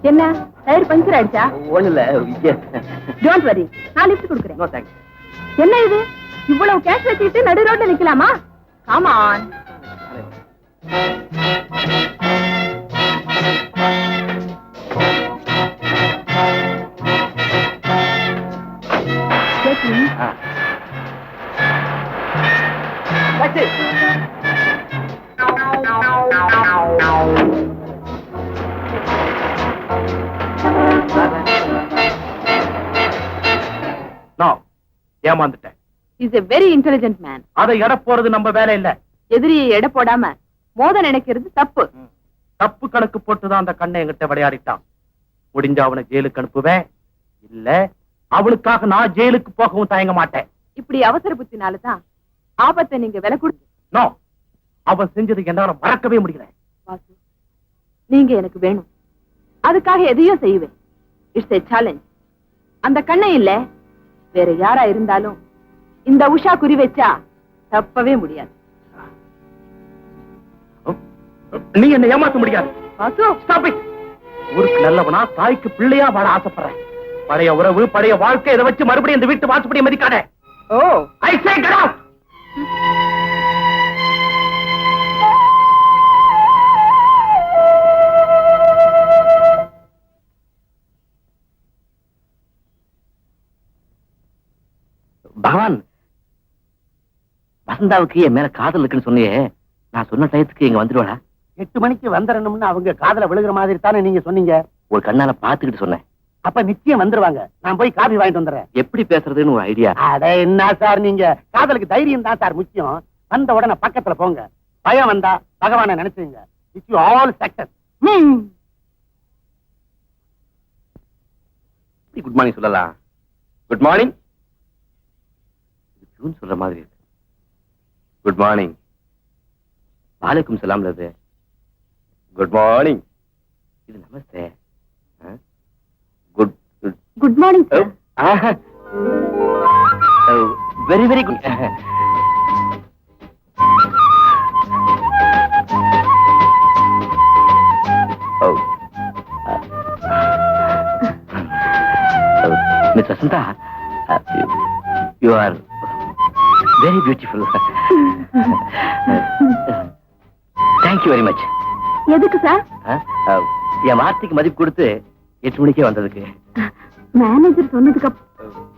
என்ன டயர் பஞ்சர் ஆயிடுச்சா? ஒண்ணு இல்ல. டோன்ட் வரி, நான் லிஃப்ட் கொடுக்குறேன். No thanks. என்ன இது, இவ்வளவு கேஷ் வச்சுக்கிட்டு நடு ரோட்ல நிக்கலாமா? Come on. ஏமாந்துட்டேன். Is a very intelligent man. அதை எடை போறது நம்ம வேலை இல்ல. எதிரியை எடை போடாம மோத நினைக்கிறது தப்பு. தப்பு கணக்கு போட்டுதான் அந்த கண்ணை என்கிட்ட விளையாடிட்டான். முடிஞ்ச அவனை ஜெயிலுக்கு அனுப்புவேன். இல்ல அவளுக்காக நான் ஜெயிலுக்கு போகவும் தயங்க மாட்டேன். இப்படி அவசர புத்தினாலதான் ஆபத்தை நீங்க விலை கொடுத்து. நோ, அவன் செஞ்சது என்னால மறக்கவே முடியல. வாசு, நீங்க எனக்கு வேணும். அதுக்காக எதையும் செய்வேன். It's a challenge. அந்த கண்ணை இல்ல வேற யாரா இருந்தாலும் இந்த உஷா குறி வச்சா தப்பவே முடியாது. நீ என்ன ஏமாத்த முடியாது. Vasu, Stop it. ஊருக்கு நல்லவனா, தாய்க்கு பிள்ளையா வாழ ஆசைப்படுறேன். பழைய உறவு, பழைய வாழ்க்கை, இதை வச்சு மறுபடியும் இந்த வீட்டு வாசப்படியை மதிக்காத. ஓ I say get out. பகவான், வசந்தாவுக்கு என் மேல காதல் இருக்குன்னு சொன்னியே, நான் சொன்ன டயத்துக்கு இங்க வந்துடுவாளா? 8 மணிக்கு வந்துடணும்னு அவங்க காதுல விழுகிற மாதிரி தானே நீங்க சொன்னீங்க. ஒரு கண்ணால பாத்துக்கிட்டு சொன்னேன். அப்ப நிச்சயம் வந்துருவாங்க. நான் போய் காபி வாங்கிட்டு வந்துடுறேன். எப்படி பேசுறதுன்னு ஒரு ஐடியா. அட என்ன சார், நீங்க காதலுக்கு தைரியம் தான் சார் முக்கியம். வந்த உடனே பக்கத்துல போங்க. பயம் வந்தா பகவானை நினைச்சுங்க. It's you all success. Good morning சொல்லலாம். குட் மார்னிங் சொல்ற மாதிரி இருக்கு. Good morning. வாலைக்கும் சலாம். Good morning. இது நமஸ்தே. Good good morning. Very very good. Miss Vasantha, you are very beautiful. Thank you very much. எதுக்கு சார்? என் வார்த்தைக்கு மதிப்பு கொடுத்து 8 மணிக்கே வந்ததுக்கு. மேனேஜர் சொன்னதுக்கு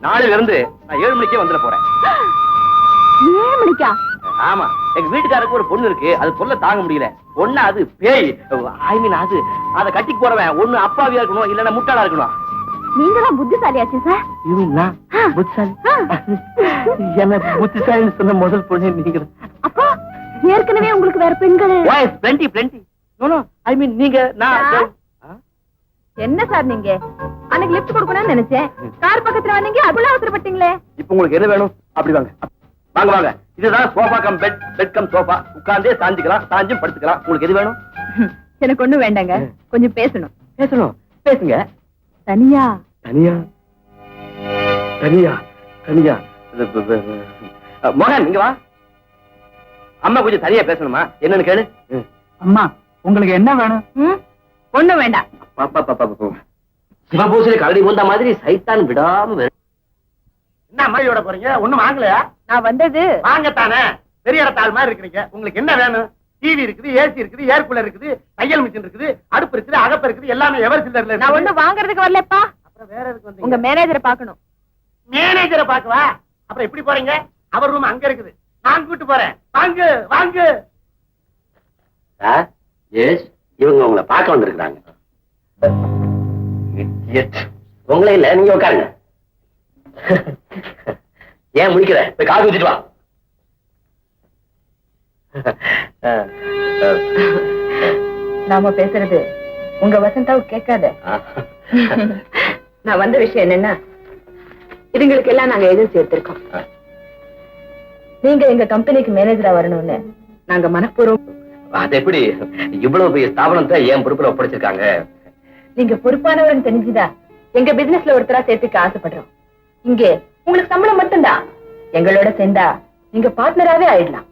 நாளையில இருந்து நான் 7 மணிக்கே வந்துட போறேன். 7 மணிக்கா? ஆமா, எங்க வீட்டுக்காரருக்கு ஒரு பொண்ணு இருக்கு. அது சொல்ல தாங்க முடியல. ஒண்ணு அது பேய், ஐ மீன் அது அதை கட்டிக்கு போறவன் ஒண்ணு அப்பாவியா இருக்கணும், இல்லன்னா முட்டாளா இருக்கணும். நீங்க தான் புத்திசாலியாச்சு சார். புத்திசாலி? என்ன புத்திசாலின்னு சொன்ன முதல் பொண்ணு நீங்க. அப்பா ஏற்கனவே உங்களுக்கு வேற பெண்கள்? Plenty plenty. நோ ஐ மீன் நீங்க. நான் என்ன சார் நீங்க அன்னைக்கு லிஃப்ட் கொடுக்கணும்னு நினைச்சேன். கார் பக்கத்துல வந்தீங்க, அவ்வளவு அவசரப்பட்டீங்களே. இப்ப உங்களுக்கு எது வேணும்? அப்படி வாங்க வாங்க வாங்க. இதுதான் sofa cum bed, bed cum sofa. உட்கார்ந்தே சாஞ்சிக்கலாம், சாஞ்சும் படுத்துக்கலாம். உங்களுக்கு எது வேணும்? எனக்கு ஒண்ணும் வேண்டாங்க, கொஞ்சம் பேசணும். பேசணும்? பேசுங்க. தனியா? தனியா தனியா தனியா. மோகன் இங்க வா. அம்மா கொஞ்சம் தனியா பேசணுமா? என்னன்னு கேளு. அம்மா, உங்களுக்கு என்ன வேணும்? ஒண்ணும் வேண்டாம். சிவபூசரி கரடி வந்த மாதிரி சைத்தான் விடாம. என்ன அம்மாயோட போறீங்க? ஒண்ணும் வாங்கலையா? நான் வந்தது வாங்கத்தானே. பெரிய இடத்தாள் மாதிரி இருக்கிறீங்க. உங்களுக்கு என்ன வேணும்? டிவி இருக்குது, ஏசி இருக்குது, ஏர் கூலர் இருக்குது, தையல் மிஷின் இருக்குது, அடுப்பு இருக்குது, அகப்ப இருக்குது, எல்லாமே எவர் சில்லர்ல. நான் ஒண்ணும் வாங்குறதுக்கு வரலப்பா. அப்புறம் வேற எதுக்கு வந்தீங்க? உங்க மேனேஜரை பார்க்கணும். மேனேஜரை பார்க்கவா? அப்புறம் எப்படி போறீங்க? அவர் ரூம் அங்க இருக்குது, நான் கூட்டு போறேன். வாங்க வாங்க. எஸ், இவங்க உங்களை பார்க்க வந்திருக்கிறாங்க. உங்களே இல்ல, நீங்க உட்காருங்க. ஏன் முடிக்கிற? போய் காஃபி ஊத்திட்டு வா. நாம பேசுறது உங்க வசந்தாவுக்கு கேட்காத. நான் வந்த விஷயம் என்னன்னா, இதுங்களுக்கு எல்லாம் நாங்க ஏஜென்சி எடுத்திருக்கோம். நீங்க எங்க கம்பெனிக்கு மேனேஜரா வரணும்னு நாங்க மனப்பூர்வம். அது எப்படி? இவ்வளவு பெரிய ஸ்தாபனத்தை ஏன் பொறுப்புல ஒப்படைச்சிருக்காங்க? நீங்க பொறுப்பானவர்னு தெரிஞ்சுதா எங்க பிசினஸ்ல ஒருத்தரா சேர்த்துக்க ஆசைப்படுறோம். இங்க உங்களுக்கு சம்பளம் மட்டும்தான். எங்களோட சேர்ந்தா நீங்க பார்ட்னராவே ஆயிடலாம்.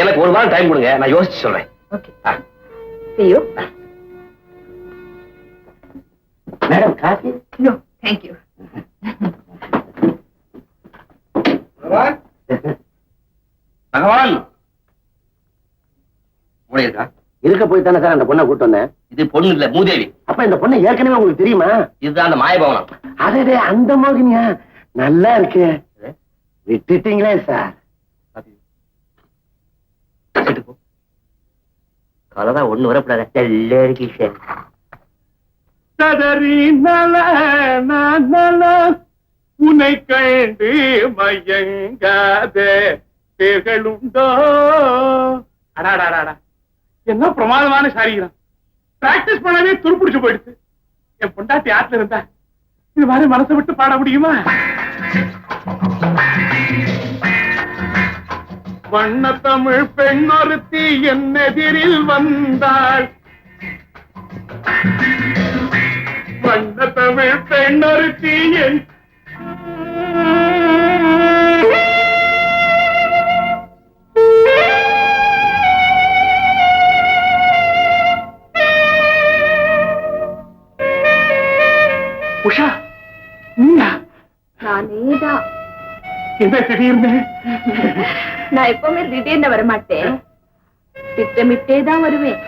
எனக்கு ஒரு வாரம் டைம் கொடுங்க, நான் யோசிச்சு சொல்றேன். Okay, see you. Madam coffee? No, thank you. பகவான் இருக்கா? இருக்க போய் தானே சார் அந்த பொண்ணை கூட்டு வந்தேன். இது பொண்ணு இல்ல, மூதேவி. அப்ப இந்த பொண்ணை ஏற்கனவே உங்களுக்கு தெரியுமா? இதுதான் அந்த மாயபவனம். அதே அந்த மோகினியா? நல்லா இருக்கு. விட்டுட்டீங்களே சார். கலதான் ஒண்ணு வரப்படாத. உன்னை கண்டு மயங்காதே பேர்களுண்டோ. அடாடாடா, என்ன பிரமாதமான சாரிகிறான். பிராக்டிஸ் பண்ணவே துருப்பிடிச்சு போயிடுச்சு. என் பொண்டாட்டி ஆத்துல இருந்தா இது மாதிரி மனசை விட்டு பாட முடியுமா? வண்ண தமிழ் பெண்ணொருத்தி என் எதிரில் வந்தாள். வண்ண தமிழ் பெண்ணொருத்தி என் உஷா, நீயா? நானேதான். என்ன திடீர்னு? நான் எப்பவுமே திடீர்னு வரமாட்டேன், திட்டமிட்டே தான் வருவேன்.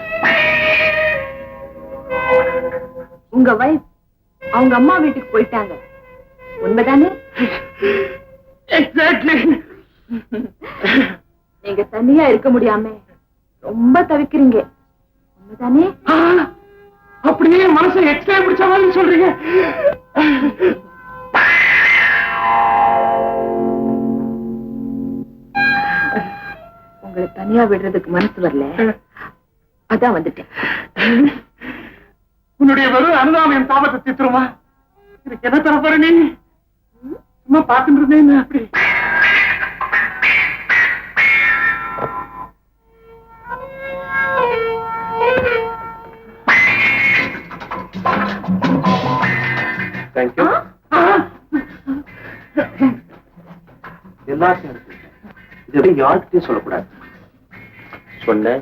உங்க வைஃப் அவங்க அம்மா வீட்டுக்கு போயிட்டாங்க, உண்மைதானே? எக்ஸாக்ட்லி. நீங்க தனியா இருக்க முடியாம ரொம்ப தவிக்கிறீங்க, உண்மைதானே? அப்படியே மனசை எக்ஸ்ட்ரா பிடிச்ச மாதிரி சொல்றீங்க. உங்களை தனியா விடுறதுக்கு மனசு வரல, அதான் வந்துட்டேன். உன்னுடைய வெறும் அனுதாபம் என் தாபத்தை தீர்த்துருமா? எனக்கு என்ன தரப்போற நீ? சும்மா பார்த்துட்டு இருந்தேன் அப்படி. தேங்க்யூ. எல்லாத்தையும் இது யாருக்கிட்டையும் சொல்லக்கூடாது. சொன்ன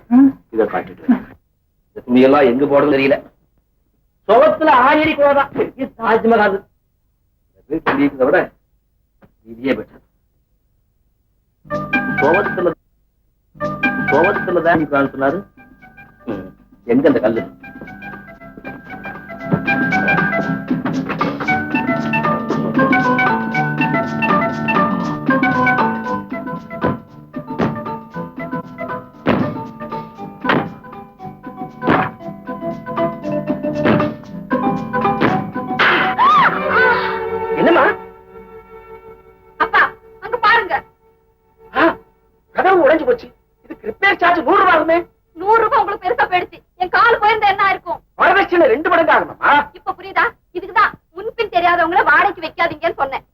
இதை காட்டிட்டு துணியெல்லாம் எங்க போடுறது தெரியல. சுகத்துல ஆயிரி கோதான் தாஜ்மஹால். வீட்டு இருக்கிறத விட இதே பெட்டர். சோகத்துலதான் நீ பிளான் சொன்னாரு. எங்க அந்த கல்லு? என்னமா? அப்பா அங்க பாருங்க. கதவு உடைஞ்சு போச்சு. இதுக்கு ரிப்பேர் சார்ஜ் 100 ரூபாய் ஆகுமே. 100 ரூபாய் உங்களுக்கு பெருசா போயிடுச்சு, என் கால் போயிருந்தா என்ன இருக்கும்? வரதட்சணை 2 மடங்கு ஆகணுமா? இப்ப புரியுதா? இதுக்குதான் முன்பின் தெரியாதவங்களை வாடகைக்கு வைக்காதீங்கன்னு சொன்னேன்.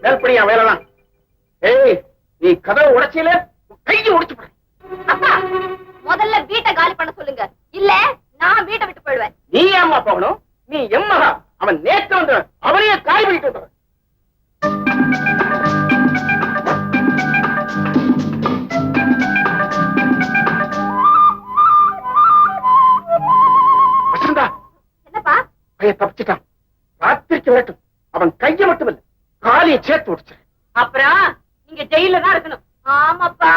மேல்படியா வேறலாம். ஏய், நீ கதவு உடைச்சில கையை உடைச்சு போற. அப்பா முதல்ல வீட்டை காலி பண்ண சொல்லுங்க, இல்ல நான் வீட்டை விட்டு போயிடுவேன். நீ ஏம்மா போகணும்? நீ எம்மகா. அவன் நேற்று வந்து அவரையே காய் பண்ணிட்டு வந்தவன். வசந்தா, என்னப்பா? பையன் தப்பிச்சிட்டான். ராத்திரிக்கு வரட்டும். அவன் கையை மட்டும் இல்ல, காலியை சேர்த்து உடைச்சு. அப்புறம் நீங்க ஜெயில தான் இருக்கணும். ஆமாப்பா.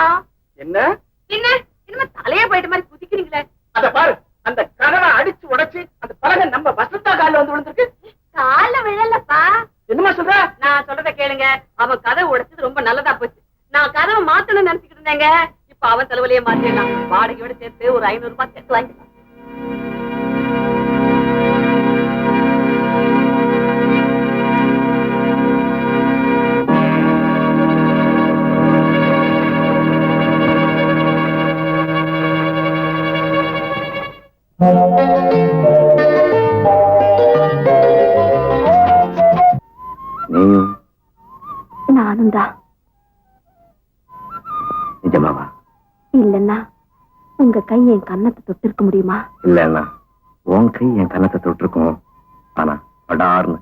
என்ன என்ன இனிமே தலையே போயிட்ட மாதிரி குதிக்கிறீங்களே? அத பாரு, அந்த கதவை அடிச்சு உடைச்சு அந்த பலகை நம்ம வசந்தா காலில் வந்து விழுந்திருக்கு. கால விழலப்பா. என்னமா சொல்ற? நான் சொல்றத கேளுங்க, அவன் கதவை உடைச்சது ரொம்ப நல்லதா போச்சு. நான் கதவை மாத்தணும்னு நினைச்சுக்கிட்டு இருந்தேங்க, இப்ப அவன் தலைவலியே மாத்திடலாம். வாடகையோட சேர்த்து ஒரு 500 ரூபாய் சேர்த்து வாங்கிக்கலாம். நானும் தான். நிஜமாவா? இல்லன்னா உங்க கை என் கன்னத்தை தொட்டு இருக்க முடியுமா? இல்லன்னா உன் கை என் கன்னத்தை தொட்டிருக்கும். ஆனா படார்னு.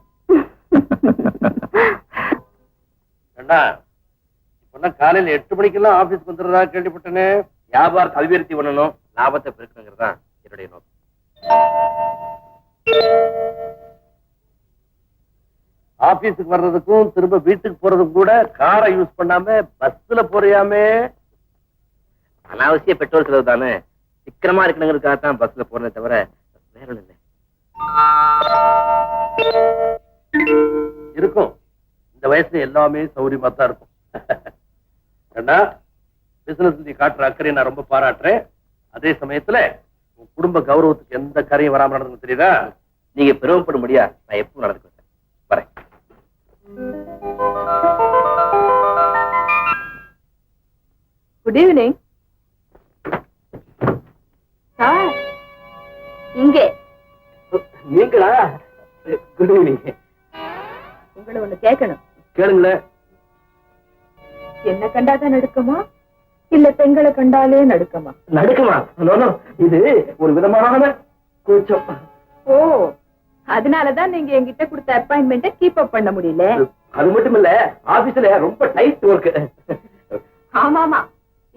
காலையில 8 மணிக்கெல்லாம் ஆபீஸ்க்கு வந்துடுறதா கேள்விப்பட்டேனே. வியாபாரத்தை அபிவிருத்தி பண்ணணும், லாபத்தை பெருக்கணுங்கிறதா என்னுடைய நோக்கம். ஆபீஸுக்கு வர்றதுக்கும் திரும்ப வீட்டுக்கு போறதுக்கும் கூட காரை யூஸ் பண்ணாம பஸ்ல போறியாமே. அனாவசிய பெட்ரோல் செலவு தானே. சிக்கனமா இருக்கணுங்கிறதுக்காக தான் பஸ்ல போறதே தவிர வேற ஒண்ணு இல்லை. இருக்கும், இந்த வயசுல எல்லாமே சௌரியமா தான் இருக்கும். ஏன்னா பிசினஸ் நீ காட்டுற அக்கறையை நான் ரொம்ப பாராட்டுறேன். அதே சமயத்துல உன் குடும்ப கௌரவத்துக்கு எந்த கரையும் வராம நடந்து தெரியுதா? நீங்க பெருமைப்பட முடியா? நான் எப்பவும் நடந்துக்கிறேன். வரேன். Good evening sir. இங்கே நீங்களா? Good evening. உங்களை ஒண்ணு கேட்கணும். கேளுங்களேன். என்ன கண்டாதான் நடுக்கமா, இல்ல பெண்களை கண்டாலே நடுக்கமா? நடுக்குமா? இது ஒரு விதமான கூச்சம். ஓ, அதனாலதான் நீங்க என்கிட்ட கொடுத்த அப்பாயின்மெண்ட்டை கீப் அப் பண்ண முடியல. அது மட்டும் இல்ல, ஆபீஸ்ல ரொம்ப டைட் ஒர்க். ஆமாமா,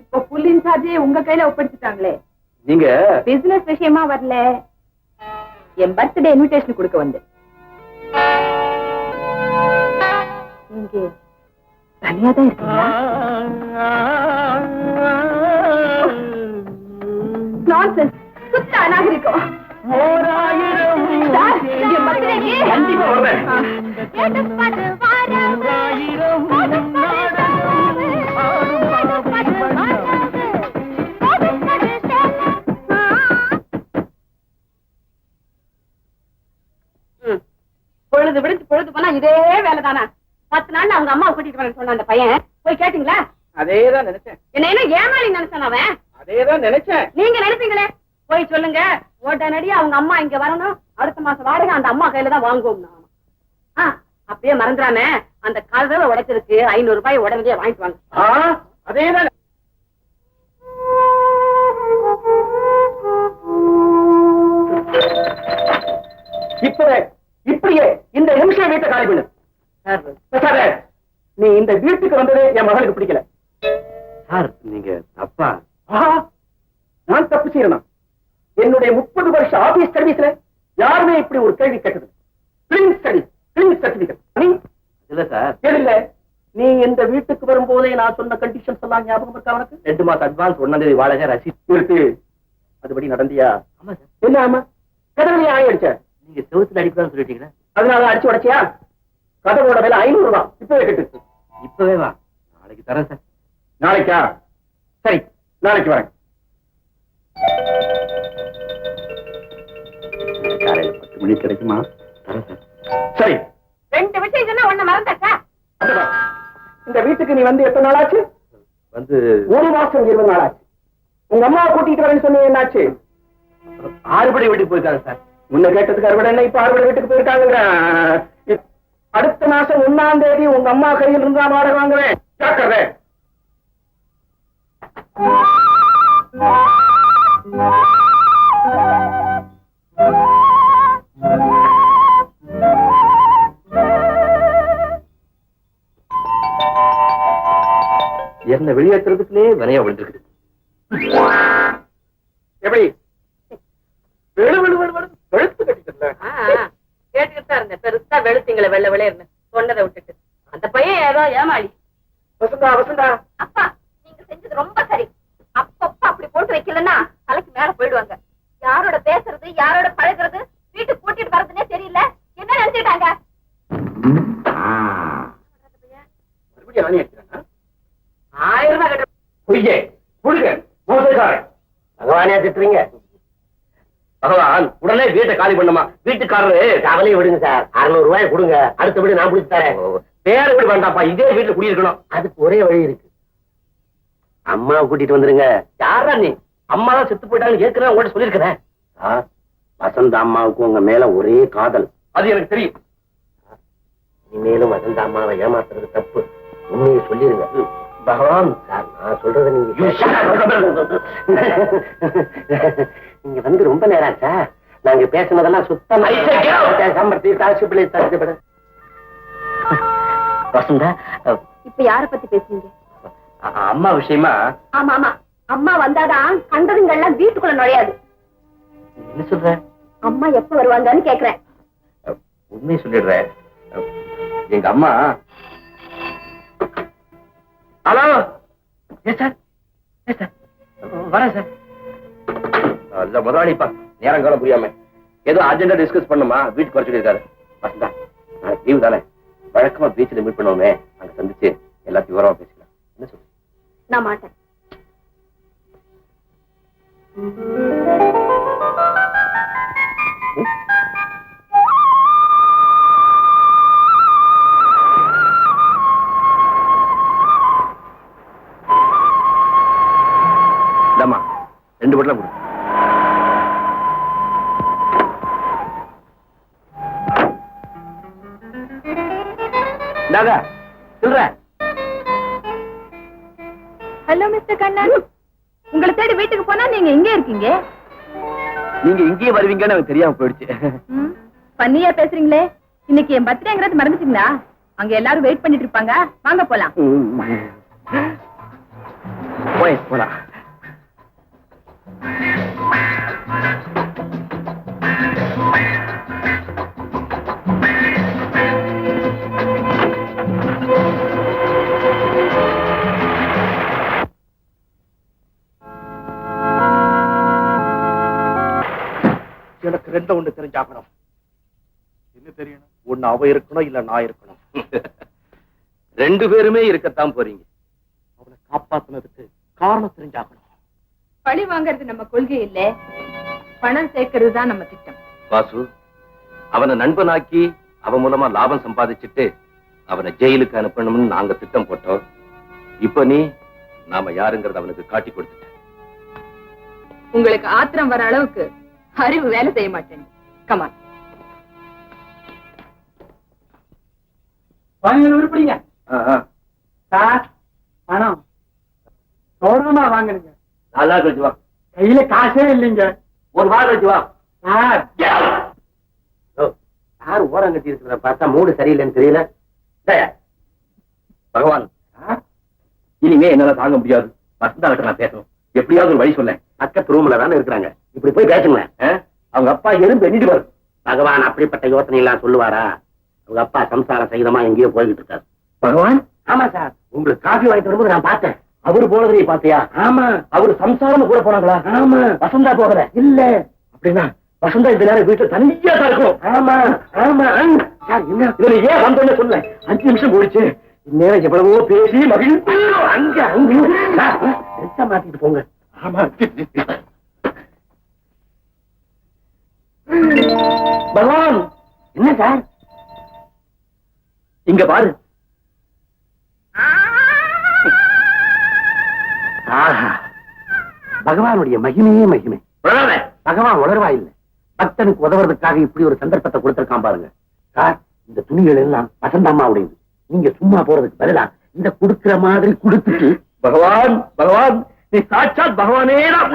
இப்ப ஃபுல் இன்சார்ஜே உங்க கையில ஒப்படைச்சிட்டாங்களே. நீங்க பிசினஸ் விஷயமா வரல, என் பர்த்டே இன்விடேஷன் கொடுக்க வந்து. நீங்க தனியா தான் இருக்கீங்களா? நான்சென்ஸ், சுத்த அநாகரிகம். சார், என் birthday-க்கு கண்டிப்பா வருவேன். பொழுது விடுத்து பொழுது போனா இதே வேலைதானா? 10 நாள் அவங்க அம்மாவை கூட்டிட்டு வரேன்னு சொன்ன அந்த பையன் போய் கேட்டீங்களா? அதேதான் நினைச்சேன். என்ன ஏமாளி நினைச்சான் அவன்? அதேதான் நினைச்சேன். நீங்க நினைப்பீங்களே, போய் சொல்லுங்க உடனடியா அவங்க அம்மா இங்க வரணும், அடுத்த மாசம் வாடகை அந்த அம்மா கையில தான் வாங்குவோம். அப்படியே மறந்துடாம அந்த கதவை உடைச்சதுக்கு 500 ரூபாய் உடனடியே வாங்கிட்டு வாங்க. அதேதான். இப்படியே இந்த நிமிஷம் வீட்டை காலி பண்ணு. நீ இந்த வீட்டுக்கு வந்ததே என் மகளுக்கு பிடிக்கல. சார், நீங்க தப்பா. நான் தப்பு செய்யணும். என்னுடைய 30 வருஷ ஆபீஸ் சர்வீஸ்ல யாருமே இப்படி ஒரு கேள்வி கேட்டது. Clean studies, clean certificate. நீ இல்ல சார், இல்ல, நீ இந்த வீட்டுக்கு வரும்போதே நான் சொன்ன கண்டிஷன்ஸ் எல்லாம் ஞாபகம் இருக்கா உனக்கு? 2 மாசம் அட்வான்ஸ், 1ஆம் தேதி வாடகை, ரசீது இருக்கு. அதுபடி நடந்தியா? ஆமா சார். என்ன ஆமா? கதவுல ஆணி அடிச்ச? நீங்க செவத்துல அடிக்கலாம்னு சொல்லிட்டீங்களா? அதனால அடிச்சு உடைச்சியா? கதவோட விலை 500 ரூபாய். இப்பவே கட்டு. இப்பவே வா, நாளைக்கு தரேன் சார். நாளைக்கா? சரி, நாளைக்கு வரேன். காலையில 10 மணிக்கு கிடைக்குமா? தரேன் சார். சரி, 2 விஷயம் சொன்னா ஒண்ணு மறந்தாச்சா? அதுதான். இந்த வீட்டுக்கு நீ வந்து எத்தனை நாள் ஆச்சு? வந்து 1 மாசம் 20 நாள் ஆச்சு. உங்க அம்மாவை கூட்டிட்டு வரேன்னு சொன்னீங்க, என்னாச்சு? 6 படி வீட்டுக்கு போயிருக்காங்க சார். முன்ன கேட்டதுக்கு அறுவடை என்ன, இப்ப அறுவடை வீட்டுக்கு போயிருக்காங்க. அடுத்த மாசம் 1ஆம் தேதி உங்க அம்மா கையில் இருந்தா வாடகை வாங்குவேன். ஜாக்கிரதை. என்ன வெளியேற்றுறதுக்குள்ளே வினையா விழுந்துருக்குது. எப்படி வெளு வெளு வெளு வெளு வெளுத்து கட்டிக்கல? கேட்டுக்கிட்டு தான் இருந்தேன். பெருசா வெளுத்தீங்களே வெள்ளை வெள்ளையர்னு சொன்னதை விட்டுட்டு. அந்த பையன் ஏதோ ஏமாளி. வசந்தா, வசந்தா, அப்பா, நீங்க செஞ்சது ரொம்ப சரி. அப்பப்ப அப்படி போட்டு வைக்கலன்னா தலைக்கு மேல போயிடுவாங்க. யாரோட பேசுறது, யாரோட பழகுறது, வீட்டுக்கு கூட்டிட்டு வர்றதுன்னே தெரியல. என்ன நினைச்சுட்டாங்க? மறுபடியும் ஆணி அடிக்கிறானா? 1000 ரூபாய் கட்ட பொய்யே, புழுக, மோசக்காரன். பகவானே திட்டுறீங்க. பகவான், உடனே வீட்டை காலி பண்ணுமா? வீட்டுக்காரரு கவலையை விடுங்க சார். 600 ரூபாய் கொடுங்க, அடுத்தபடி நான் பிடிச்சு தரேன். வேற வீடு வேண்டாப்பா, இதே வீட்டுல குடியிருக்கணும். அதுக்கு ஒரே வழி இருக்கு. அம்மாவை கூட்டிட்டு வந்துருங்க. யாரா நீ? அம்மா தான் செத்து போயிட்டாங்கன்னு ஏற்கனவே உங்கள்ட்ட சொல்லியிருக்கிறேன். சார், வசந்த அம்மாவுக்கு உங்க மேல ஒரே காதல். அது எனக்கு தெரியும். இனிமேலும் வசந்த அம்மாவை ஏமாத்துறது தப்பு. உண்மையை சொல்லிருங்க. பகவான், சார், நான் சொல்றதை நீங்க நீங்க வந்து ரொம்ப நேரம் ஆச்சா? நாங்க பேசினதெல்லாம் சுத்தமா வசந்தா, இப்ப யார பத்தி பேசுறீங்க? அம்மா விஷயமா. ஆமா ஆமா, அம்மா வந்தாதான் கண்டதுங்கெல்லாம் வீட்டுக்குள்ள நுழையாது. என்ன சொல்ற? அம்மா எப்ப வருவாங்கன்னு கேக்குறேன். உண்மையை சொல்லிடுறேன். எங்க அம்மா. Hello. Yes sir, yes sir, வரேன் சார். இல்ல முதலாளிப்பா, நேரம் காலம் புரியாம ஏதோ அர்ஜென்டா டிஸ்கஸ் பண்ணுமா, வீட்டுக்கு வர சொல்லியிருக்காரு. வசந்தா, நாளைக்கு லீவு தானே, வழக்கமா பீச்சில் மீட் பண்ணுவோமே, அங்க சந்திச்சு எல்லாத்தையும் விவரமா பேசிக்கலாம். என்ன சொல்லு? நான் மாட்டேன். இந்தாம்மா, 2 பொட்டலம் கொடு. இந்தாங்க, சொல்ற. ஹலோ மிஸ்டர் கண்ணன், உங்களை தேடி வீட்டுக்கு போனா நீங்க எங்க இருக்கீங்க? நீங்க இங்கேயே வருவீங்கன்னு எனக்கு தெரியாம போயிடுச்சு. பண்ணியா பேசுறீங்களே, இன்னைக்கு என் பர்த்டேங்கிறது மறந்துட்டீங்களா? அங்க எல்லாரும் வெயிட் பண்ணிட்டு இருப்பாங்க, வாங்க போலாம். போலாம். எனக்கு ரெண்டு ஒண்ணு தெரிஞ்சாகணும். என்ன தெரியணும்? ஒண்ணு அவ இருக்கணும், இல்ல நான் இருக்கணும். ரெண்டு பேருமே இருக்கத்தான் போறீங்க. அவனை காப்பாத்துனதுக்கு காரணம் தெரிஞ்சாகணும். பழி வாங்கறது நம்ம கொள்கை இல்ல, பணம் சேர்க்கறது தான் நம்ம திட்டம். வாசு, அவனை நண்பனாக்கி அவன் மூலமா லாபம் சம்பாதிச்சுட்டு அவனை ஜெயிலுக்கு அனுப்பணும்னு நாங்க திட்டம் போட்டோம். இப்ப நீ நாம யாருங்கிறத அவனுக்கு காட்டி கொடுத்துட்ட. உங்களுக்கு ஆத்திரம் வர அளவுக்கு அறிவு வேலை செய்ய மாட்டேன். கமான். உருப்படிங்க சார், பணம் சோழமா வாங்குறீங்க. 4 நாள் கழிச்சு வா. கையில காசே இல்லைங்க. 1 வாரம் கழிச்சு வா. சார், யாரு ஓரம் கட்டி இருக்கிற பார்த்தா மூடு சரியில்லைன்னு தெரியல. பகவான், இனிமே என்னால தாங்க முடியாது. வசந்தா கிட்ட நான் பேசணும். எப்படியாவது ஒரு வழி சொல்ல. பக்கத்து ரூம்ல தானே இருக்கிறாங்க, இப்படி போய் பேசுங்களேன். அவங்க அப்பா எறும்பு எண்ணிட்டு வரும். பகவான் அப்படிப்பட்ட யோசனை எல்லாம் சொல்லுவாரா? அவங்க அப்பா சம்சார சகிதமா எங்கேயோ போய்கிட்டு இருக்காரு. பகவான், ஆமா சார், உங்களுக்கு காஃபி வாங்கிட்டு வரும்போது நான் பார்த்தேன். அவரு போனதை பாத்தியா? ஆமா. அவரு சம்சாரம் கூட போனாங்களா? ஆமா. வசந்தா போகல? இல்ல. அப்படின்னா வசந்தா இந்த நேரம் வீட்டுல தனியா தான் இருக்கும். ஆமா ஆமா. சார் என்ன இதுல ஏன் வந்தோன்னு சொல்ல. 5 நிமிஷம் போயிடுச்சு. இந்நேரம் எவ்வளவோ பேசி மகிழ்ச்சி. அங்க அங்க சார் மாத்திட்டு போங்க. ஆமா. பகவான், என்ன சார்? இங்க பாரு. ஆஹா, பகவானுடைய மகிமையே மகிமை. பகவான் உணர்வா இல்லை, பக்தனுக்கு உதவுறதுக்காக இப்படி ஒரு சந்தர்ப்பத்தை கொடுத்திருக்கான் பாருங்க. சார், இந்த துணிகள் எல்லாம் வசந்தம்மாவுடையது. நீங்க சும்மா போறதுக்கு பதிலா இந்த குடுக்கிற மாதிரி கொடுத்துட்டு. பகவான், பகவான், நீ சாட்சாத் பகவானே தான்.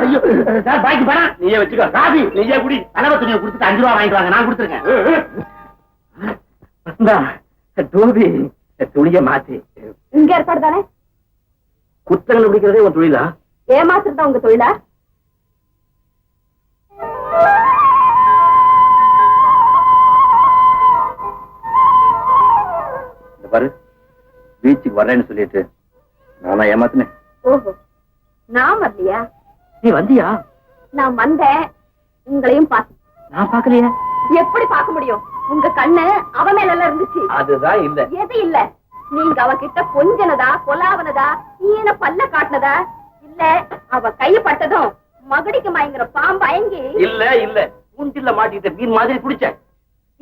ஐயோ சார், பாக்கி பணம் நீயே வச்சுக்கோ. காபி நீயே குடி. தலைவ துணியை கொடுத்துட்டு 5 ரூபா வாங்கிட்டு வாங்க, நான் கொடுத்துருக்கேன். டோபி, துணிய மாத்தி. இங்க ஏற்பாடு தானே? குத்தங்கள் பிடிக்கிறதே உன் தொழிலா? ஏமாத்துறது தான் உங்க தொழிலா? இந்த பாரு, பீச்சுக்கு வரேன்னு சொல்லிட்டு நானா ஏமாத்தினேன்? ஓஹோ, நான் வரலையா? நீ வந்தியா? நான் வந்தேன், உங்களையும் பார்த்தேன். நான் பாக்கலையா? எப்படி பார்க்க முடியும்? உங்க கண்ணு அவ மேல எல்லாம் இருந்துச்சு. அதுதான் இல்ல. எது இல்ல? நீங்க அவகிட்ட கொஞ்சனதா, கொலாவனதா, ஈன பல்ல காட்டினதா? இல்ல, அவ கைப்பட்டதும் மகடிக்கு மயங்குற பாம்பு அயங்கி. இல்ல இல்ல, மூஞ்சில மாட்டிக்கிட்ட மீன் மாதிரி குடிச்சேன்.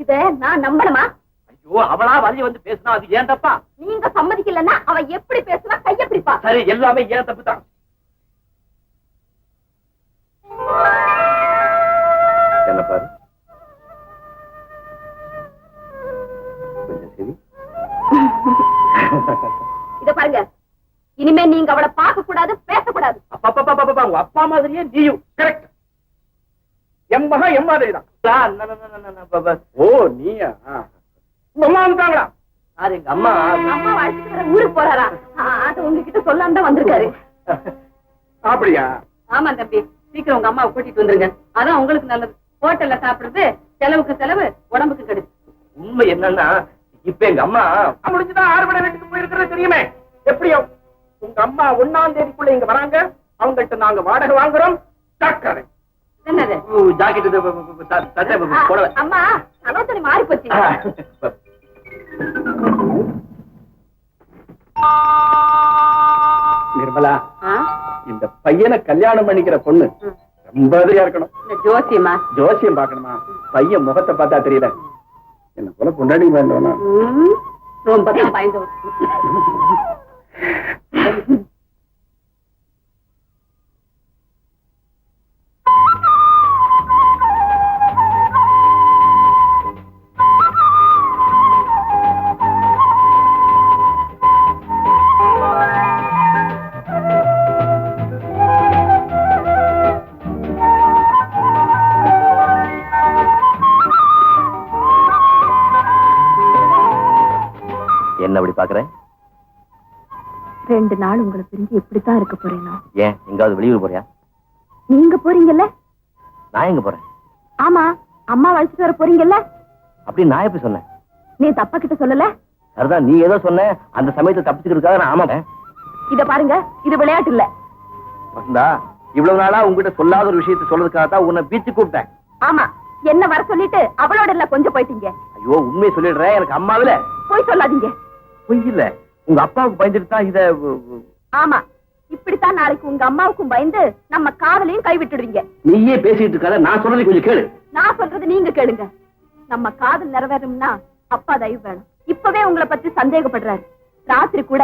இத நான் நம்பணுமா? ஐயோ, அவளா வலிய வந்து பேசினா அது ஏன் தப்பா? நீங்க சம்மதிக்கலன்னா அவ எப்படி பேசுவா? கைய பிடிப்பா. சரி, எல்லாமே ஏன் தப்பு தான். என்ன பாரு, கொஞ்சம் சரி. இத பாருங்க, இனிமே நீங்க அவளை பார்க்க கூடாது, பேசக்கூடாது. அப்பா உங்க அப்பா மாதிரியே நீயும். கரெக்ட். என் மகன் என் மாதிரி தான். ஓ, நீயா? உங்க அம்மா வந்துட்டாங்களா? சார், எங்க அம்மா. அம்மா அழைச்சிட்டு வர ஊருக்கு போறாரா? அது உங்ககிட்ட சொல்லாம தான் வந்திருக்காரு. அப்படியா? ஆமா தம்பி, சீக்கிரம் உங்க அம்மாவை கூட்டிட்டு வந்துருங்க. அதான் உங்களுக்கு நல்லது. ஹோட்டல்ல சாப்பிடுறது செலவுக்கு செலவு, உடம்புக்கு கெடுது. உண்மை என்னன்னா, இப்ப எங்க அம்மா முடிஞ்சுதான் 6 மணி வீட்டுக்கு போயிருக்கிறது தெரியுமே. எப்படியோ உங்க அம்மா 1ஆம் தேதிக்குள்ள இங்க வராங்க. அவங்ககிட்ட நாங்க வாடகை வாங்குறோம். ஜாக்கிரதை. என்னது? ஜாக்கெட் போடல. அம்மா, அலோசனை மாறி போச்சு. நிர்மலா, ஆ? இந்த பையனை கல்யாணம் பண்ணிக்கிற பொண்ணு ரொம்ப அதிகா இருக்கணும். இந்த ஜோசியமா? ஜோசியம் பாக்கணுமா? பையன் முகத்தை பார்த்தா தெரியல. என்ன போல கொண்டாடி வேண்டாம். ரொம்ப தான் பயந்து. என்ன அப்படி பாக்குறேன்? 2 நாள் உங்களை பிரிஞ்சு எப்படித்தான் இருக்க போறேனோ. ஏன் எங்காவது வெளியூர் போறியா? நீங்க போறீங்கல்ல? நான் எங்க போறேன்? ஆமா, அம்மா வளர்ச்சிட்டு வர போறீங்கல்ல? அப்படி நான் எப்படி சொன்னேன்? நீ தப்பா கிட்ட சொல்லல? சரிதான், நீ ஏதோ சொன்ன, அந்த சமயத்தை தப்பிச்சுக்கிறதுக்காக நான் ஆமா. இத பாருங்க, இது விளையாட்டு இல்ல. வந்தா இவ்வளவு நாளா உங்ககிட்ட சொல்லாத ஒரு விஷயத்தை சொல்றதுக்காக தான் உன்னை பீச்சு கூப்பிட்டேன். ஆமா, என்ன வர சொல்லிட்டு அவளோட இல்ல கொஞ்சம் போயிட்டீங்க. ஐயோ, உண்மையை சொல்லிடுறேன், எனக்கு அம்மாவில போய் சொல்லாதீங்க. பொய் இல்ல, உங்க அப்பாவுக்கு பயந்துட்டு தான் இத. ஆமா, இப்படித்தான் நாளைக்கு உங்க அம்மாவுக்கும் பயந்து நம்ம காதலையும் கைவிட்டுடுவீங்க. நீயே பேசிட்டு இருக்காத, நான் சொல்றது கொஞ்சம் கேளு. நான் சொல்றது நீங்க கேளுங்க. நம்ம காதல் நிறைவேறும்னா அப்பா தயவு வேணும். இப்பவே உங்களை பத்தி சந்தேகப்படுறாரு. ராத்திரி கூட